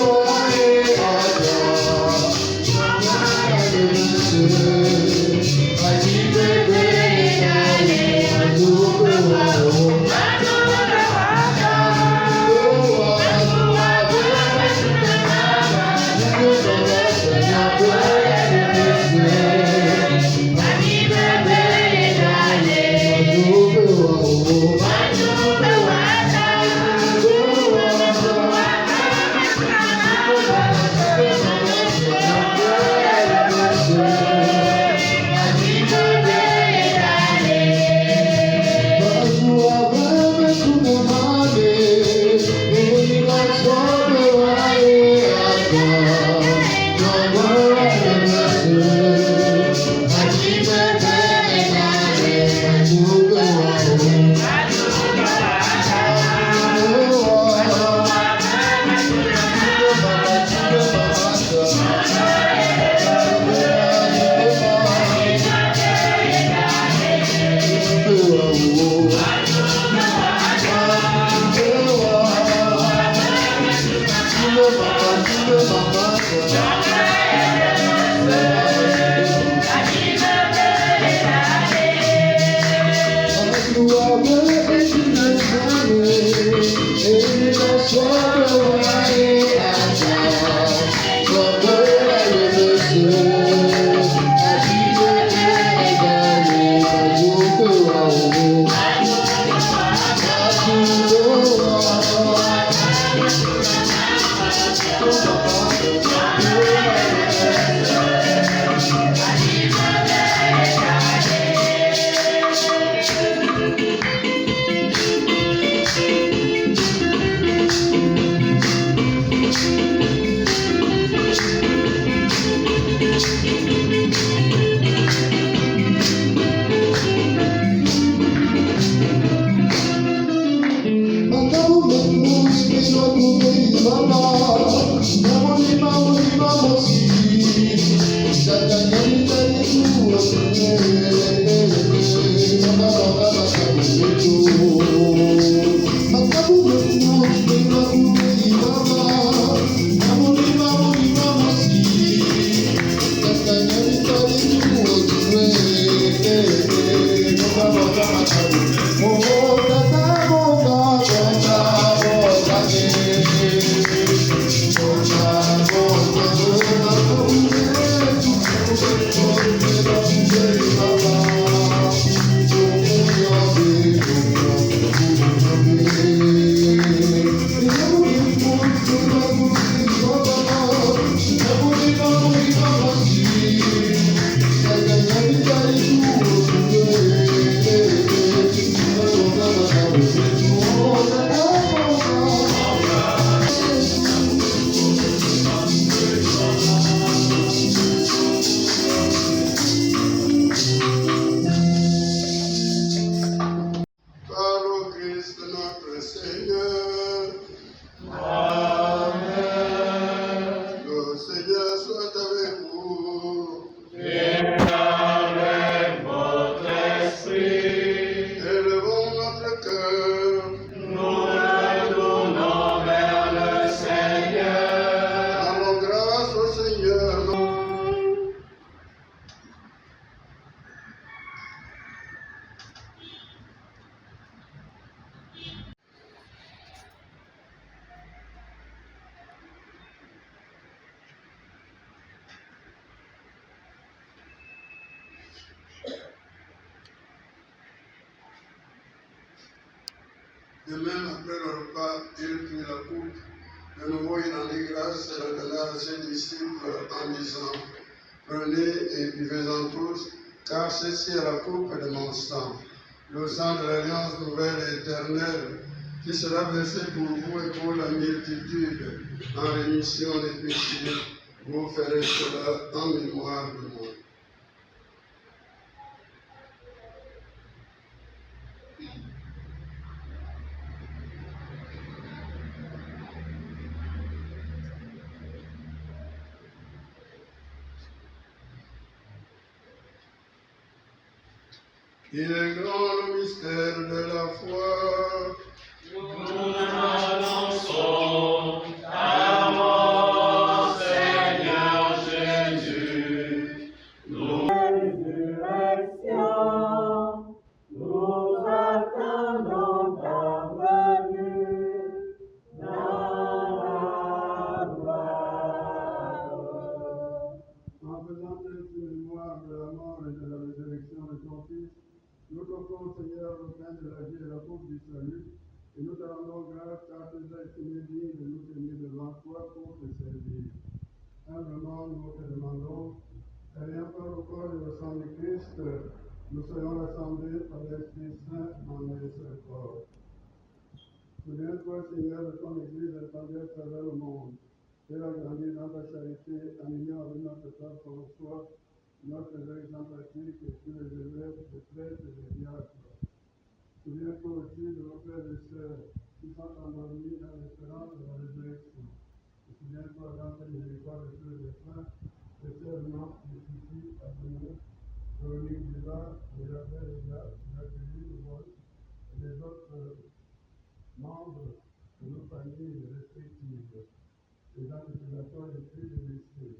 De même, après le repas, il prit la coupe. De nouveau, il rendit grâce et la donna à ses disciples en disant, prenez et buvez-en tous, car ceci est la coupe de mon sang, le sang de l'alliance nouvelle et éternelle, qui sera versé pour vous et pour la multitude en rémission des péchés. Vous ferez cela en mémoire de moi. Il est grand le mystère de la foi. Nous annonçons ta mort, Seigneur Jésus. Nous résurrection, nous attendons ta venue dans la gloire. En faisant ainsi mémoire de la mort et de la résurrection de ton Fils, nous t'offrons, Seigneur, le pain de la vie et la coupe du salut, et nous te rendons grâce car tu as estimé digne de nous tenir devant toi pour te servir. Humblement, nous te demandons, ayant par le corps et le sang du Christ, nous soyons rassemblés par l'Esprit Saint en un seul corps. Souviens-toi, Seigneur, de ton Église répandue à travers le monde. Fais-la grandir dans ta charité, en union avec notre Père François, notre évêque Jean-Baptiste et tous les évêques, les prêtres et les diacres. Souviens-toi aussi de nos frères et sœurs qui sont endormis dans l'espérance de la résurrection. Et souviens-toi dans ta miséricorde de tous les saints, les sœurs Nantes, les Fifi, Abonné, Véronique Villa, Mirabel Ega, Jacqueline Wolf et les autres membres de nos familles respectives, les anticipations et plus de lycée.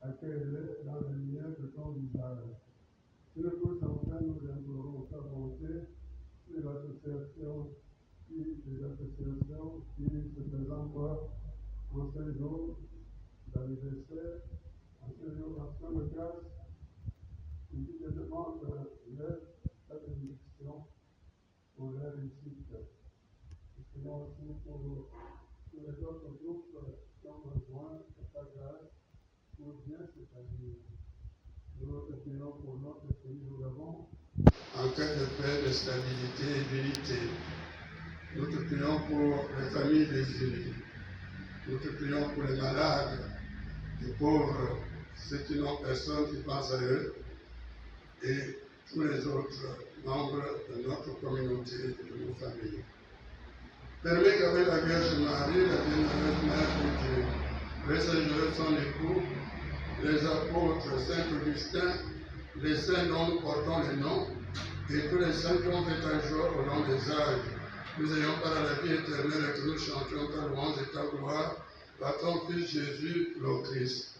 Accueille-les dans le lien de ton visage. Sur tous enfin, nous implorons ta bonté sur l'association qui se présentent en ce jour d'anniversaire, en ce jour d'action de grâce, et qui te demande ta bénédiction pour leur réussite. Et sinon aussi pour tous les autres groupes qui ont besoin de ta grâce pour bien s'établir. Nous te prions pour notre pays, nous l'avons en cas de paix, de stabilité et d'unité. Nous te prions pour les familles désirées. Nous te prions pour les malades, les pauvres, ceux qui n'ont personne qui pense à eux, et tous les autres membres de notre communauté et de nos familles. Permets qu'avec la Vierge Marie, la bienheureuse Mère de Dieu, le Seigneur son époux, les apôtres Saint Augustin, les saints dont nous portons les noms, et tous les saints qui ont fait un jour au long des âges, nous ayons par la vie éternelle et que nous chantions ta louange et ta gloire par ton Fils Jésus, le Christ.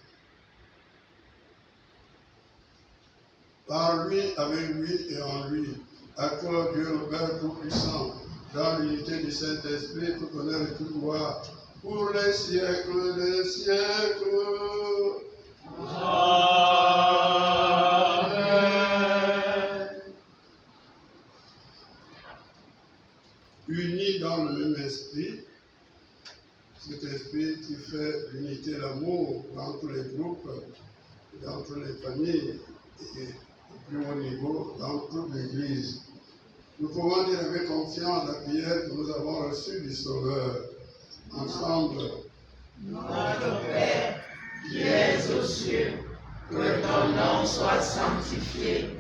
Par lui, avec lui et en lui, à toi, Dieu le Père Tout-Puissant, dans l'unité du Saint-Esprit, tout honneur et toute gloire, pour les siècles des siècles. Amen. Unis dans le même esprit, cet esprit qui fait l'unité et l'amour dans tous les groupes, dans toutes les familles et au plus haut niveau, dans toute l'Église. Nous pouvons dire avec confiance la prière que nous avons reçue du Sauveur. Ensemble. Notre Père, qui es aux cieux, que ton nom soit sanctifié,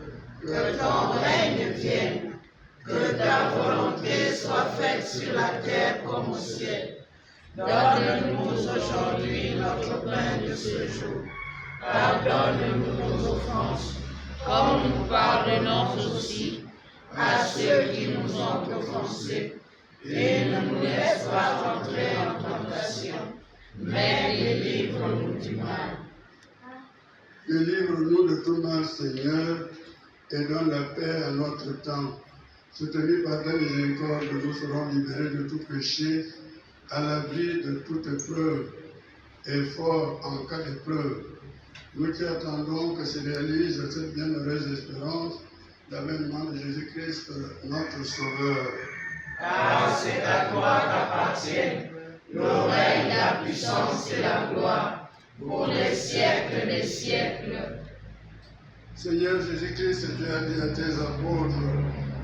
que ton règne vienne, que ta volonté soit faite sur la terre comme au ciel. Donne-nous aujourd'hui notre pain de ce jour. Pardonne-nous nos offenses, comme nous pardonnons aussi à ceux qui nous ont offensés. Et ne nous laisse pas entrer en tentation, mais délivre-nous du mal. Délivre-nous de tout mal, Seigneur, et donne la paix à notre temps. Soutenus par ta miséricorde, nous serons libérés de tout péché, à l'abri de toute épreuve, et forts en cas d'épreuve. Nous qui attendons que se réalise cette bienheureuse espérance, l'avènement de Jésus-Christ, notre Sauveur. car c'est à toi qu'appartiennent le règne, la puissance et la gloire, pour les siècles des siècles. Seigneur Jésus-Christ, tu as dit à tes apôtres,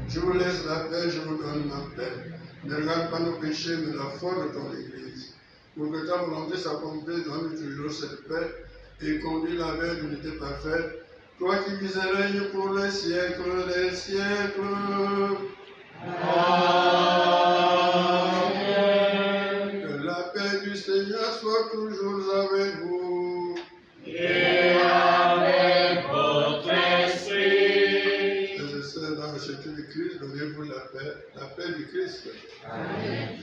je vous laisse la paix, je vous donne ma paix. Ne regarde pas nos péchés, mais la foi de ton Église. Pour que ta volonté s'accomplisse, donne toujours cette paix et conduis la vers d'unité parfaite. Toi qui vis et règnes pour les siècles des siècles. Amen. Que la paix du Seigneur soit toujours avec vous. Et avec votre esprit. Frères et sœurs, dans le château du Christ, donnez-vous la paix du Christ. Amen.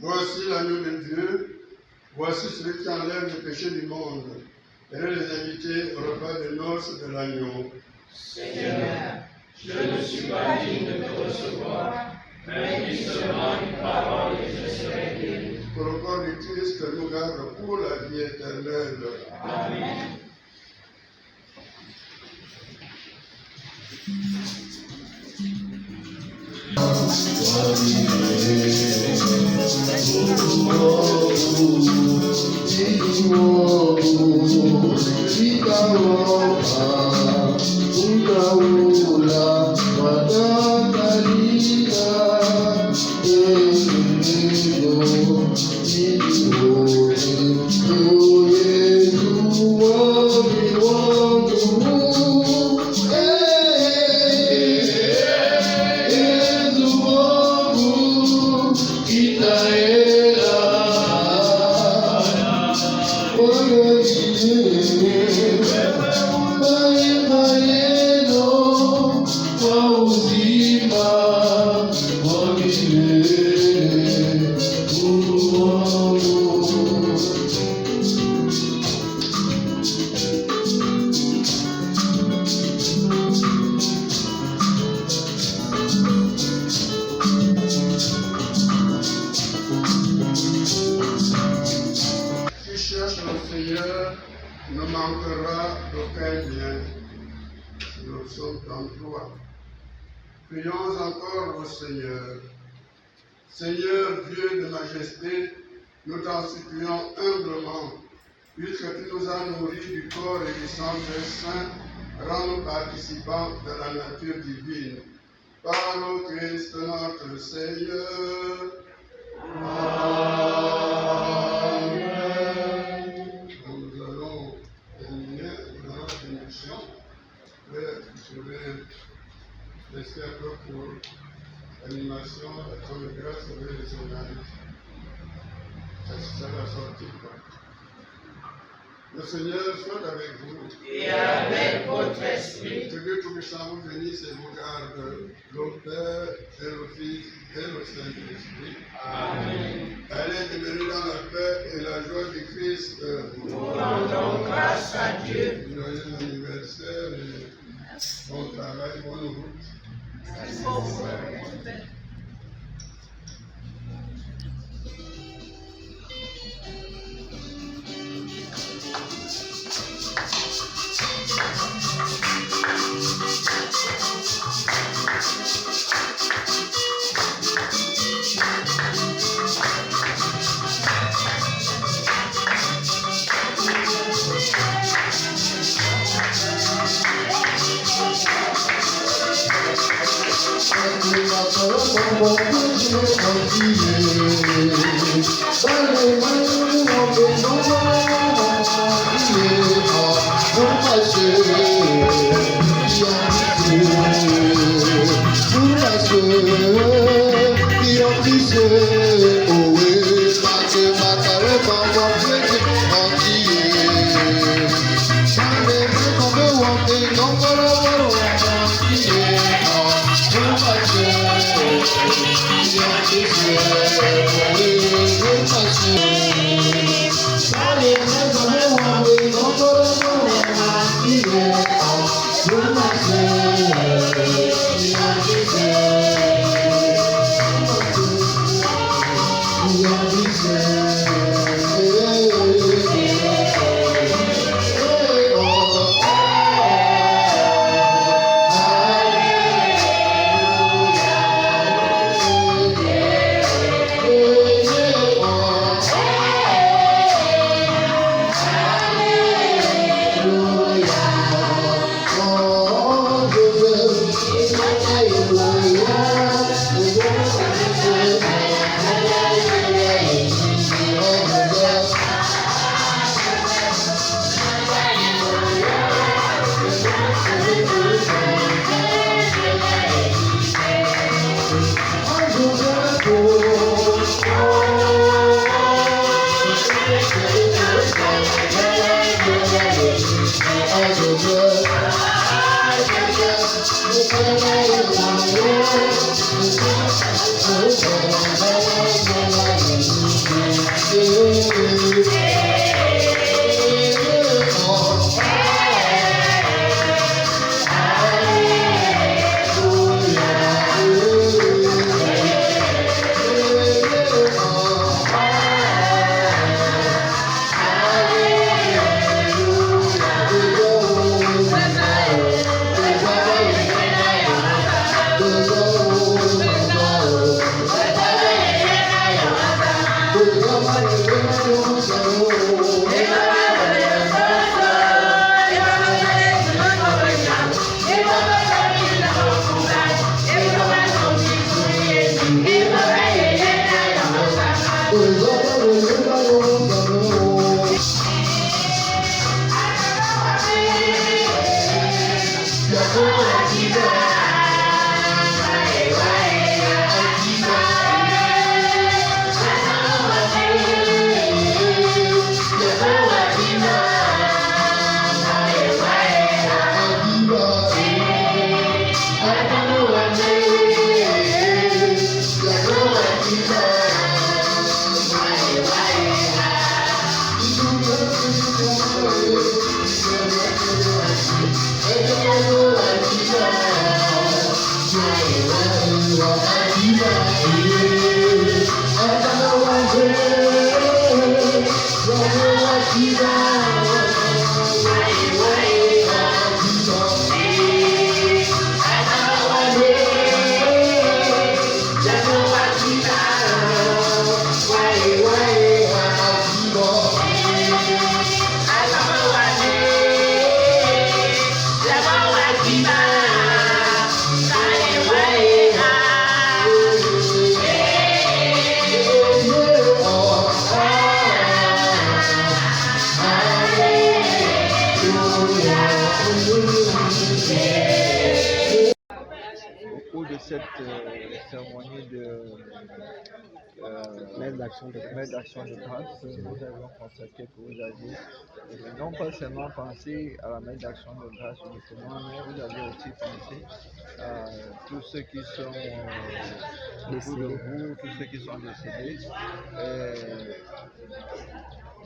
Voici l'agneau de Dieu, voici celui qui enlève le péché du monde. Allez les inviter au repas de noces de l'agneau. Seigneur, je ne suis pas digne de te recevoir, mais dis seulement une parole et je serai guéri. Que le corps du Christ nous garde pour la vie éternelle. Amen. Ne manquera d'aucun bien. Nous sommes en toi. Prions encore au Seigneur. Seigneur Dieu de majesté, nous t'en supplions humblement, puisque tu nous as nourris du corps et du sang des saints, rends-nous participants de la nature divine. Par le Christ notre Seigneur. Amen. Nous allons terminer dans la bénédiction. Je vais laisser un peu pour l'animation, l'action de grâce avec les journalistes. Ça va sortir. Le Seigneur soit avec vous. Et avec votre esprit. Que Dieu Tout-Puissant vous bénisse et vous garde, le Père et le Fils et le Saint-Esprit. Amen. Allez demeurer dans la paix et la joie du Christ. Nous rendons grâce à Dieu. Joyeux anniversaire et bon travail, bonne route. Merci. Amen. Cette cérémonie de maître d'action de grâce, nous avons constaté que vous aviez non pas seulement pensé à la maître d'action de grâce uniquement, mais vous avez aussi pensé à tous ceux qui sont autour de vous, tous ceux qui sont décédés.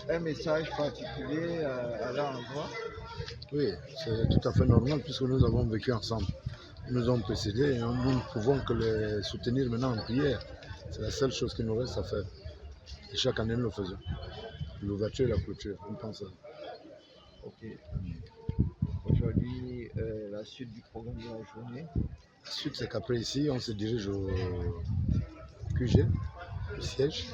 Un message particulier à leur endroit? Oui, c'est tout à fait normal puisque nous avons vécu ensemble. Nous nous ont précédés et nous ne pouvons que les soutenir maintenant en prière. C'est la seule chose qui nous reste à faire. Et chaque année, nous le faisons. L'ouverture et la clôture, on pense à ça. Ok. Aujourd'hui, la suite du programme de la journée? La suite, c'est qu'après ici, on se dirige au QG, au siège.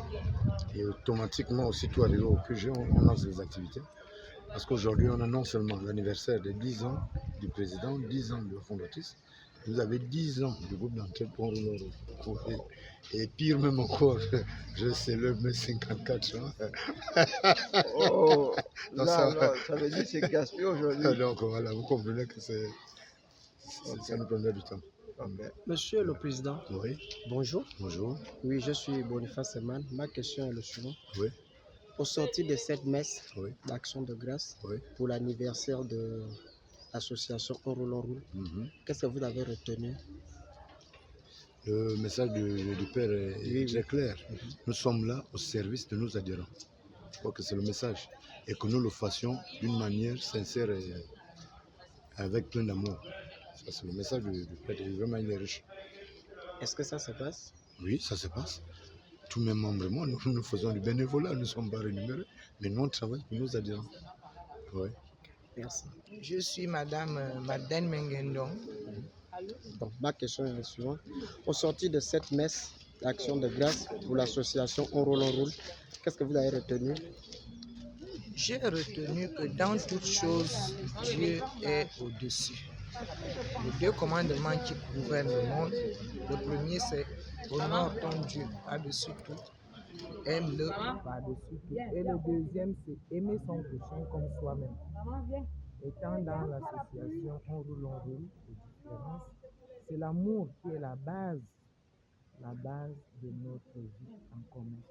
Et automatiquement, aussitôt arrivé au QG, on lance les activités. Parce qu'aujourd'hui, on a non seulement l'anniversaire des 10 ans du président, 10 ans de la fondatrice, Vous avez 10 ans de groupe d'entraide pour On Roule en Roule. Et pire même encore, je célèbre mes 54 ans. Oh, Donc, ça veut dire que c'est gaspillé aujourd'hui. Donc voilà, vous comprenez que ça nous prendrait du temps. Monsieur le Président, oui. Bonjour. Bonjour. Oui, je suis Boniface Eman. Ma question est le suivant. Oui. Au sortir de cette messe d'Action de grâce pour l'anniversaire de l'association On Roule, qu'est-ce que vous avez retenu? Le message du Père est très clair. Nous sommes là au service de nos adhérents. Je crois que c'est le message. Et que nous le fassions d'une manière sincère et avec plein d'amour. Ça, c'est le message du Père. Vraiment, il est riche. Est-ce que ça se passe? Oui, ça se passe. Tous mes membres et moi, nous faisons du bénévolat. Nous ne sommes pas rémunérés. Mais nous, on travaille pour nos adhérents. Oui. Merci. Je suis Madame Madeleine Mengendon. Bon, ma question est la suivante. Au sortir de cette messe d'Action de grâce pour l'association On Roule, qu'est-ce que vous avez retenu? J'ai retenu que dans toutes choses, Dieu est au-dessus. Les deux commandements qui gouvernent le monde, le premier c'est honore ton Dieu par-dessus tout, aime-le par-dessus tout. Et le deuxième c'est aimer son prochain comme soi-même. Étant dans l'association On Roule, de différence, c'est l'amour qui est la base de notre vie en commun.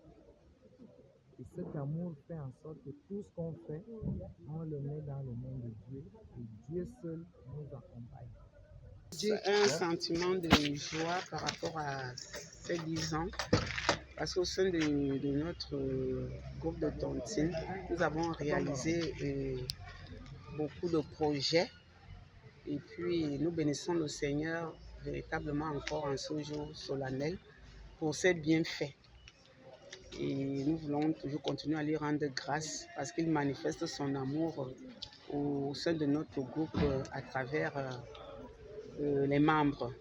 Et cet amour fait en sorte que tout ce qu'on fait, on le met dans le nom de Dieu et Dieu seul nous accompagne. C'est un sentiment de joie par rapport à ces 10 ans, parce qu'au sein de notre groupe de tontines, nous avons réalisé beaucoup de projets et puis nous bénissons le Seigneur véritablement encore en ce jour solennel pour ses bienfaits. Et nous voulons toujours continuer à lui rendre grâce parce qu'il manifeste son amour au sein de notre groupe à travers les membres.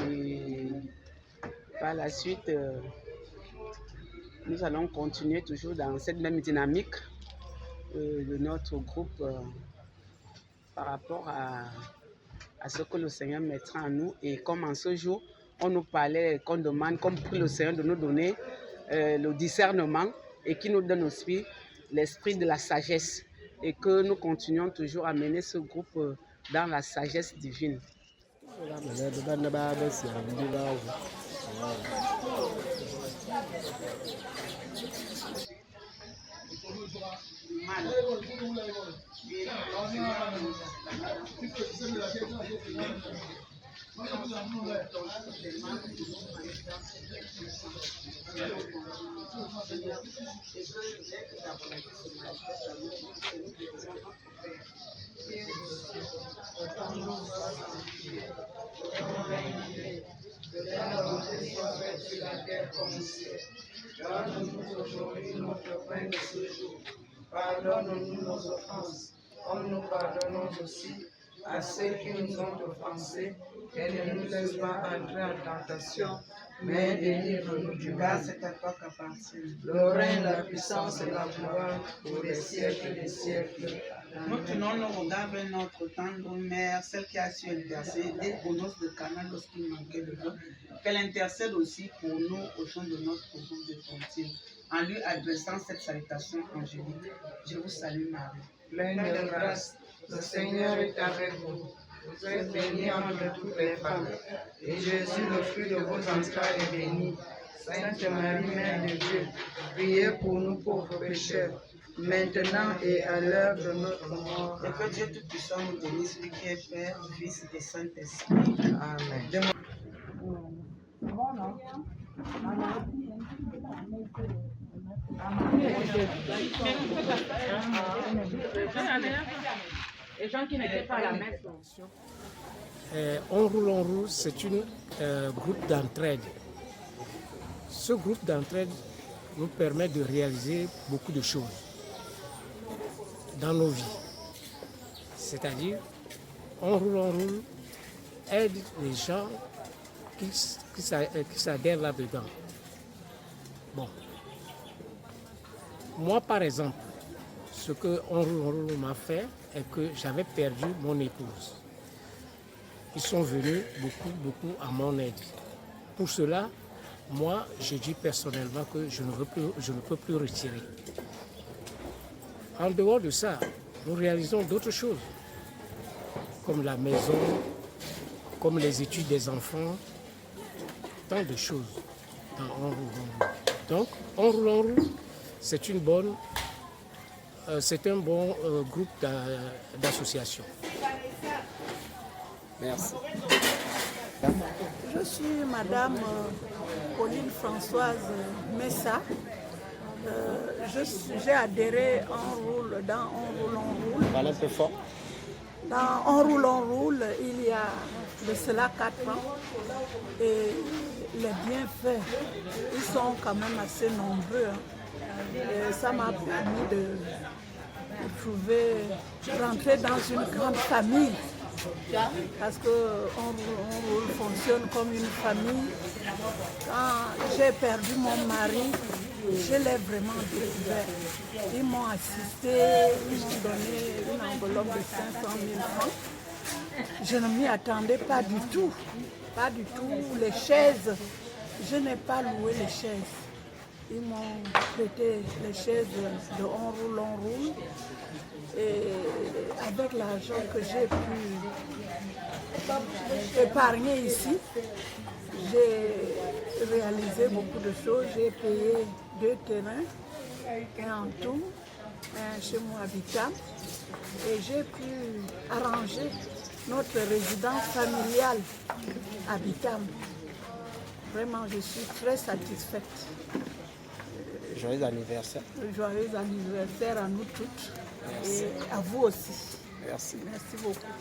Et par la suite, nous allons continuer toujours dans cette même dynamique de notre groupe par rapport à ce que le Seigneur mettra en nous. Et comme en ce jour, on nous parlait, qu'on demande, comme prie le Seigneur de nous donner le discernement et qui nous donne aussi l'esprit de la sagesse. Et que nous continuons toujours à mener ce groupe dans la sagesse divine. Donne-nous aujourd'hui notre pain de ce jour. Pardonne-nous nos offenses, comme nous pardonnons aussi à ceux qui nous ont offensés, et ne nous laisse pas entrer en tentation, mais délivre-nous du mal. C'est à toi qu'appartient le règne, la puissance et la gloire pour les siècles des siècles. Nous tenons nos regards vers notre tendre mère, celle qui a su intercéder pour nos de Cana lorsqu'il manquait de l'eau, qu'elle intercède aussi pour nous au sein de notre groupe de tontines, en lui adressant cette salutation angélique. Je vous salue Marie, pleine de grâce, le Seigneur est avec vous. Vous êtes bénie entre toutes les femmes, et Jésus, le fruit de vos entrailles, est béni. Sainte Marie, Mère de Dieu, priez pour nous pauvres pécheurs, maintenant et à l'heure de notre mort. Et que Dieu Tout-Puissant nous bénisse, lui qui est Père, Fils et Saint-Esprit. Amen. Les gens qui n'étaient pas à la messe. On Roule, c'est un groupe d'entraide. Ce groupe d'entraide nous permet de réaliser beaucoup de choses dans nos vies. C'est-à-dire, On Roule aide les gens qui s'adhèrent là-dedans. Bon. Moi, par exemple, ce que On Roule m'a fait est que j'avais perdu mon épouse. ils sont venus beaucoup à mon aide. Pour cela, moi, je dis personnellement que je ne peux plus retirer. En dehors de ça, nous réalisons d'autres choses, comme la maison, comme les études des enfants, tant de choses dans On roule, on roule. Donc, On roule, on roule, c'est un bon groupe d'associations. Merci. Je suis Madame Pauline Françoise Messa. J'ai adhéré dans On roule, on roule. Parlez un peu fort. Dans On roule, on roule, il y a de cela 4 ans. Et les bienfaits, ils sont quand même assez nombreux. Et ça m'a permis de rentrer dans une grande famille. Parce qu'on roule fonctionne comme une famille. Quand j'ai perdu mon mari, je l'ai vraiment découvert. Ils m'ont assisté, ils m'ont donné une enveloppe de 500 000 francs. Je ne m'y attendais pas du tout. Pas du tout. Les chaises, je n'ai pas loué les chaises. Ils m'ont prêté les chaises de On roule, on roule. Et avec l'argent que j'ai pu épargner ici, j'ai réalisé beaucoup de choses. J'ai payé 2 terrains, un en tout, un chez moi habitant. Et j'ai pu arranger notre résidence familiale habitable. Vraiment, je suis très satisfaite. Joyeux anniversaire. Joyeux anniversaire à nous toutes. Merci. Et à vous aussi. Merci. Merci beaucoup.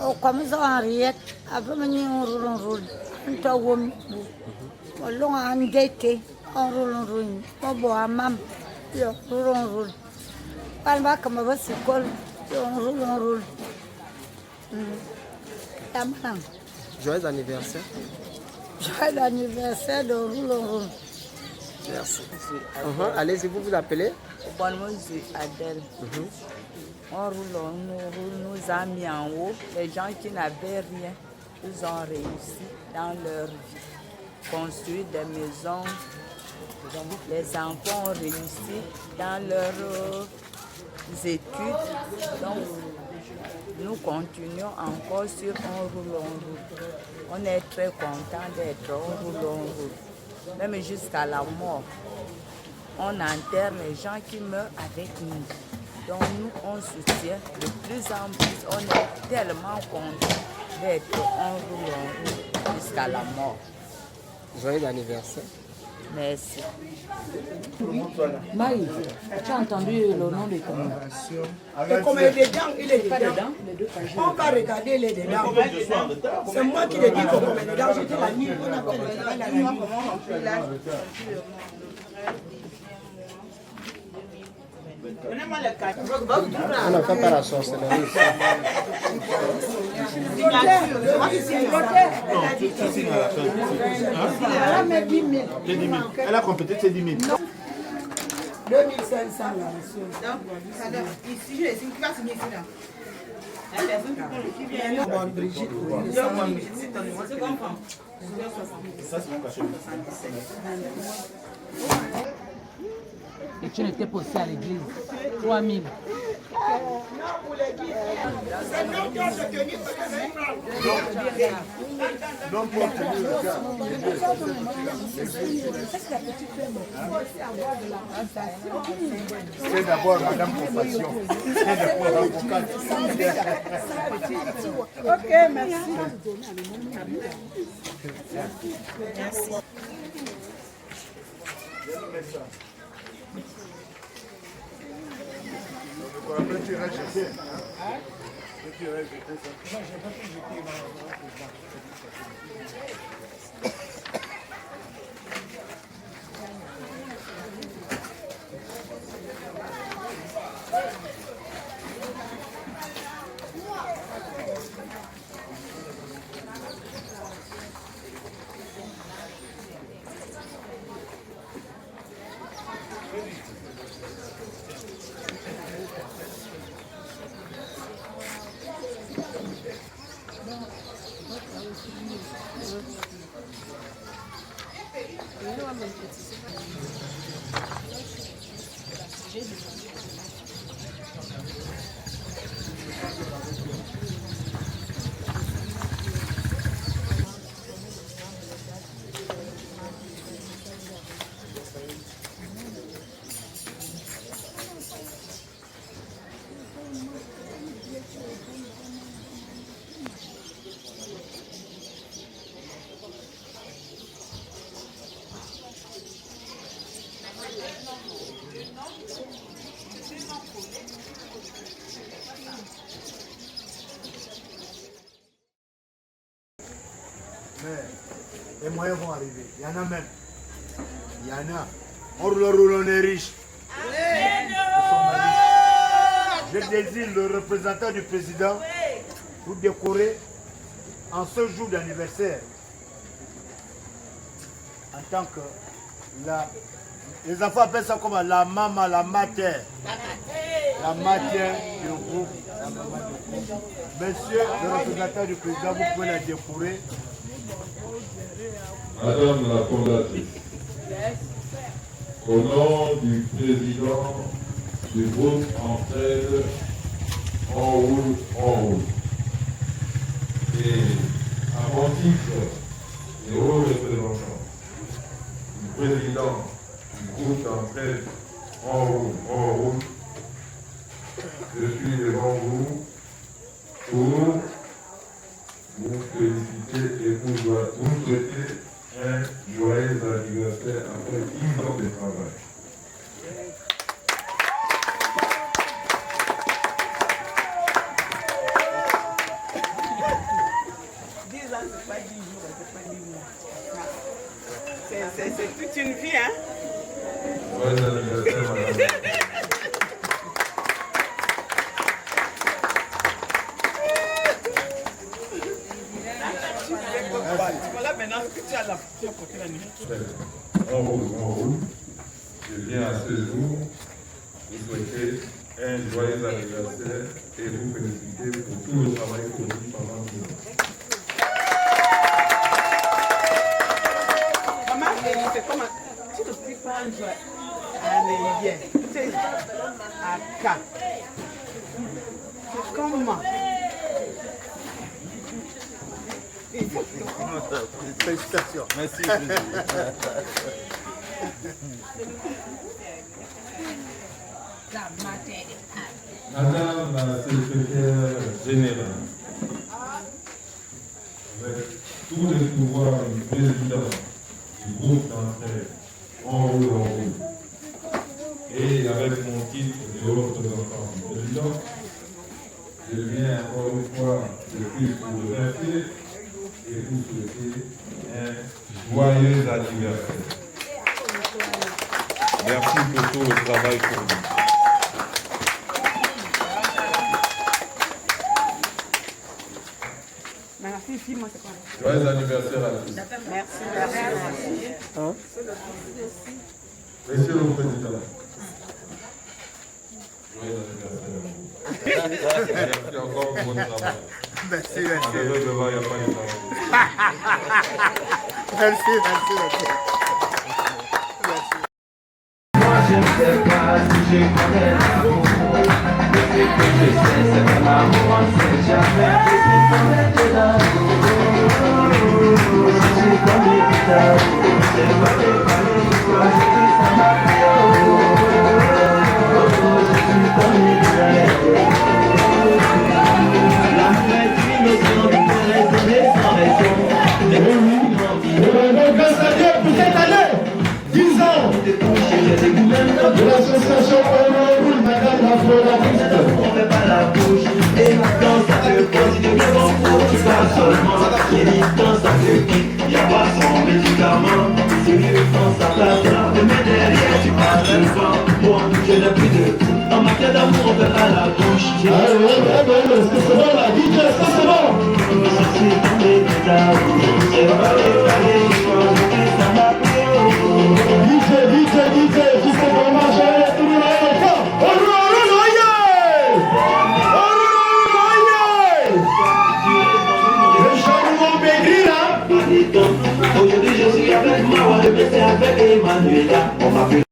O comme ça Henriette, après on roule. On t'a wom. On l'a endetté. On roule. On boit mam. On roule. Pas mal comme on va s'école. On roule. Joyeux anniversaire. Joyeux anniversaire de roule. Merci. Allez-y, vous vous appelez? Bon, moi, c'est Adèle. On roule, nous a mis en haut. Les gens qui n'avaient rien, ils ont réussi dans leur vie. Construire des maisons. Les enfants ont réussi dans leurs études. Donc, nous continuons encore sur On roule. On est très content d'être On roule. Même jusqu'à la mort. On enterre les gens qui meurent avec nous. Donc nous, on soutient de plus en plus. On est tellement contents d'être On roule jusqu'à la mort. Joyeux anniversaire. Merci. Maï, tu as entendu le nom de ton nom? Et comme il est dedans, il est dedans. On va regarder les dedans. C'est moi qui l'ai dit qu'on est dedans. J'étais la nuit. On appelle la nuit. On n'a pas la sorcellerie. Elle a complété ses 10 000. 2500 là. Ici, je signe. Qui va signer ici là? La personne qui vient. Bon, Brigitte. C'est comprend. Ça, c'est mon cachet. Et tu n'étais pas aussi à l'église. 3 000. C'est non qui ont tenu. Non pour tenir le cas. C'est d'abord Madame Compassion. C'est d'abord avocate. Ok, merci. Merci. Après, tu iras chercher. Tu iras jeter ça. Les moyens vont arriver. Il y en a même. Il y en a. On roule, on est riche. Je désire le représentant du président pour décorer en ce jour d'anniversaire en tant que les enfants appellent ça comme la maman, la matière. La matière du groupe, la maman du groupe. Monsieur le représentant du président, vous pouvez la décorer. Madame la fondatrice, au nom du président du groupe Entraide, on roule, et à mon titre et au représentant du président du groupe Entraide, on roule, je suis devant vous pour vous féliciter et vous souhaiter un joyeux anniversaire après 10 ans de travail. C'est toute une vie, hein? Joyeux anniversaire, madame. On roule. Je viens à ce jour vous souhaiter un joyeux anniversaire et vous féliciter pour tout le travail conduit pendant 10 ans. Maman, c'est comme tu ne peux pas un hier, c'est à 4. C'est comment? Félicitations. Merci. Madame la secrétaire générale, avec tous les pouvoirs du président du groupe d'entraide, on roule. Et avec mon titre de représentant du président, je viens encore une fois de plus pour le remercier et vous souhaiter un joyeux anniversaire. Merci pour tout le travail pour nous. Joyeux anniversaire à tous. Merci. Hein? Monsieur le Président. Joyeux anniversaire. Merci encore pour votre travail. Merci. Il n'y a pas de travail. Merci. Moi je ne sais pas si je connais l'amour. Mais ce que je sais c'est que l'amour on ne sait jamais. Je suis tombé de l'amour. Je suis tombé de l'amour. C'est pas de parler d'histoire, je suis sans ma vie. Je suis tombé de l'amour. L'amour est une notion qui peut raisonner sans raison. C'est mon nom. Grâce à Dieu pour cette année, 10 ans de l'association Roule, madame la fondatrice. On ne fait pas la bouche, et quand ça te continue de bon pour tu parles seulement. Et dit quand ça te quitte, y'a pas son médicament. C'est mieux quand ça passe là, mais derrière tu passes devant. Bon, je n'ai plus de tout. En matière d'amour, on fait pas la bouche. C'est bon là, DJ, ça c'est bon. Je suis tombé de l'amour. C'est pas les palais, je pense que ça m'a pris. DJ, qui s'est vraiment géré tout le monde. Aujourd'hui je suis avec Mawa, je vais avec Emmanuela. On m'a fait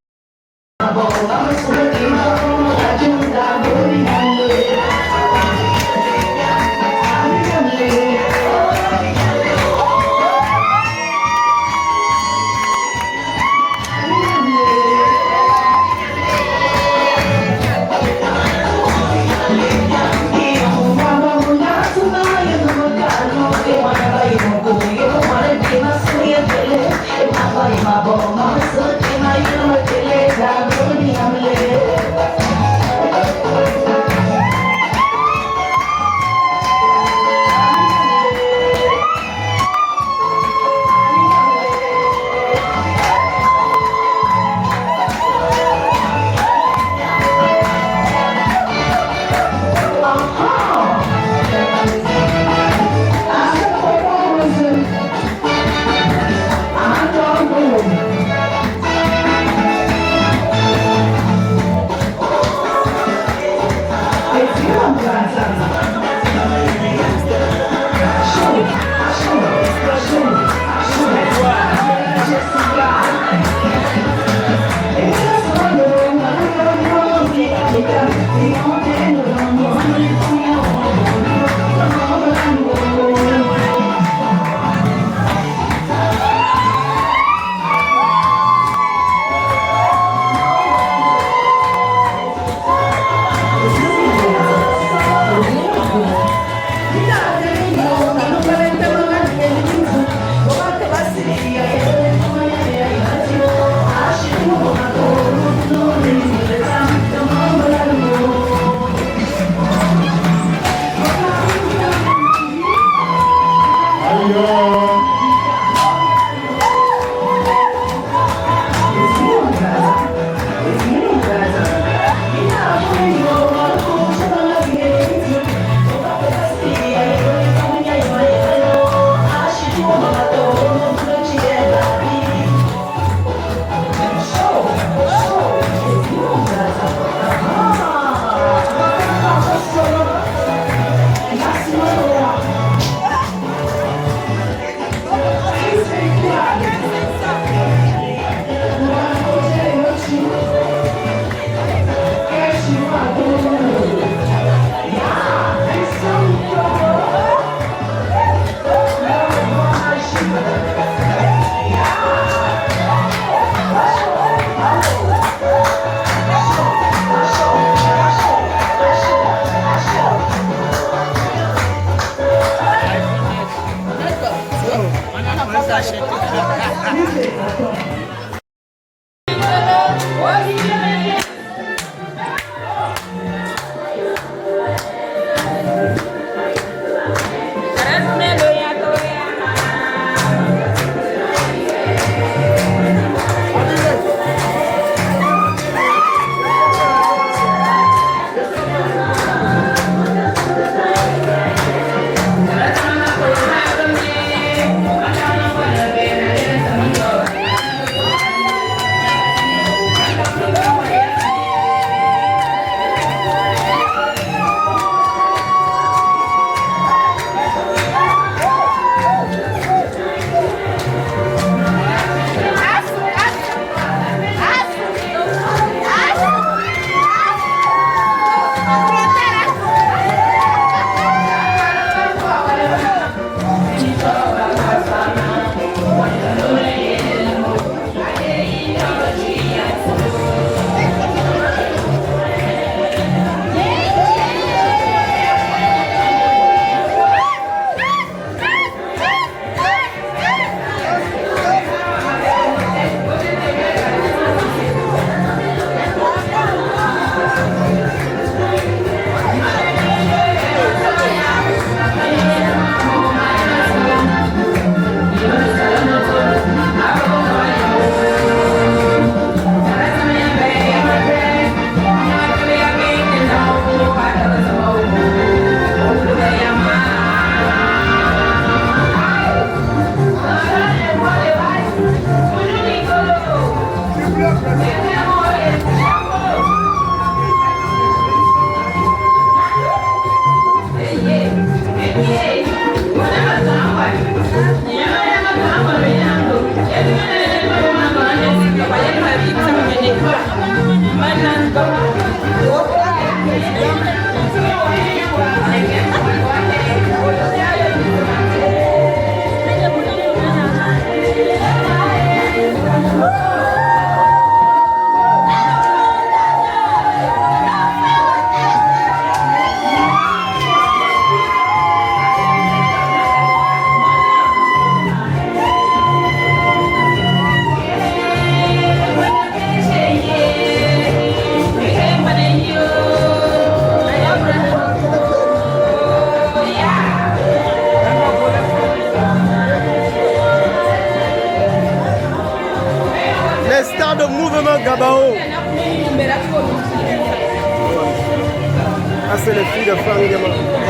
Ah, c'est les filles de Franck Diamant.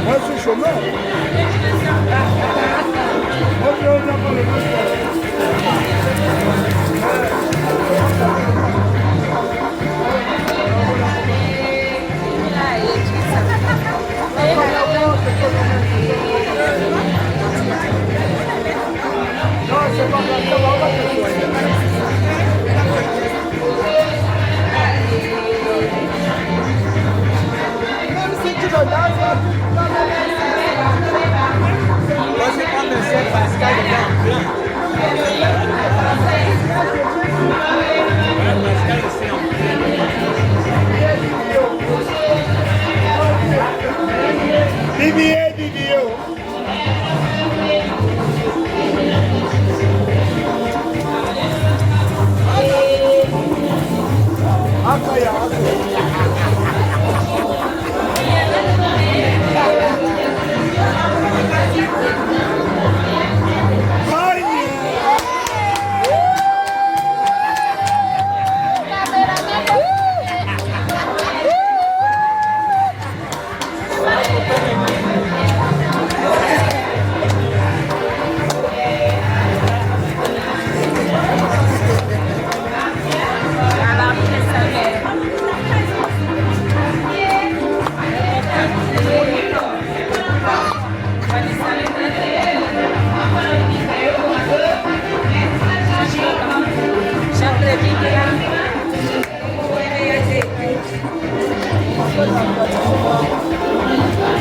Moi, je suis chômeur. Thank you.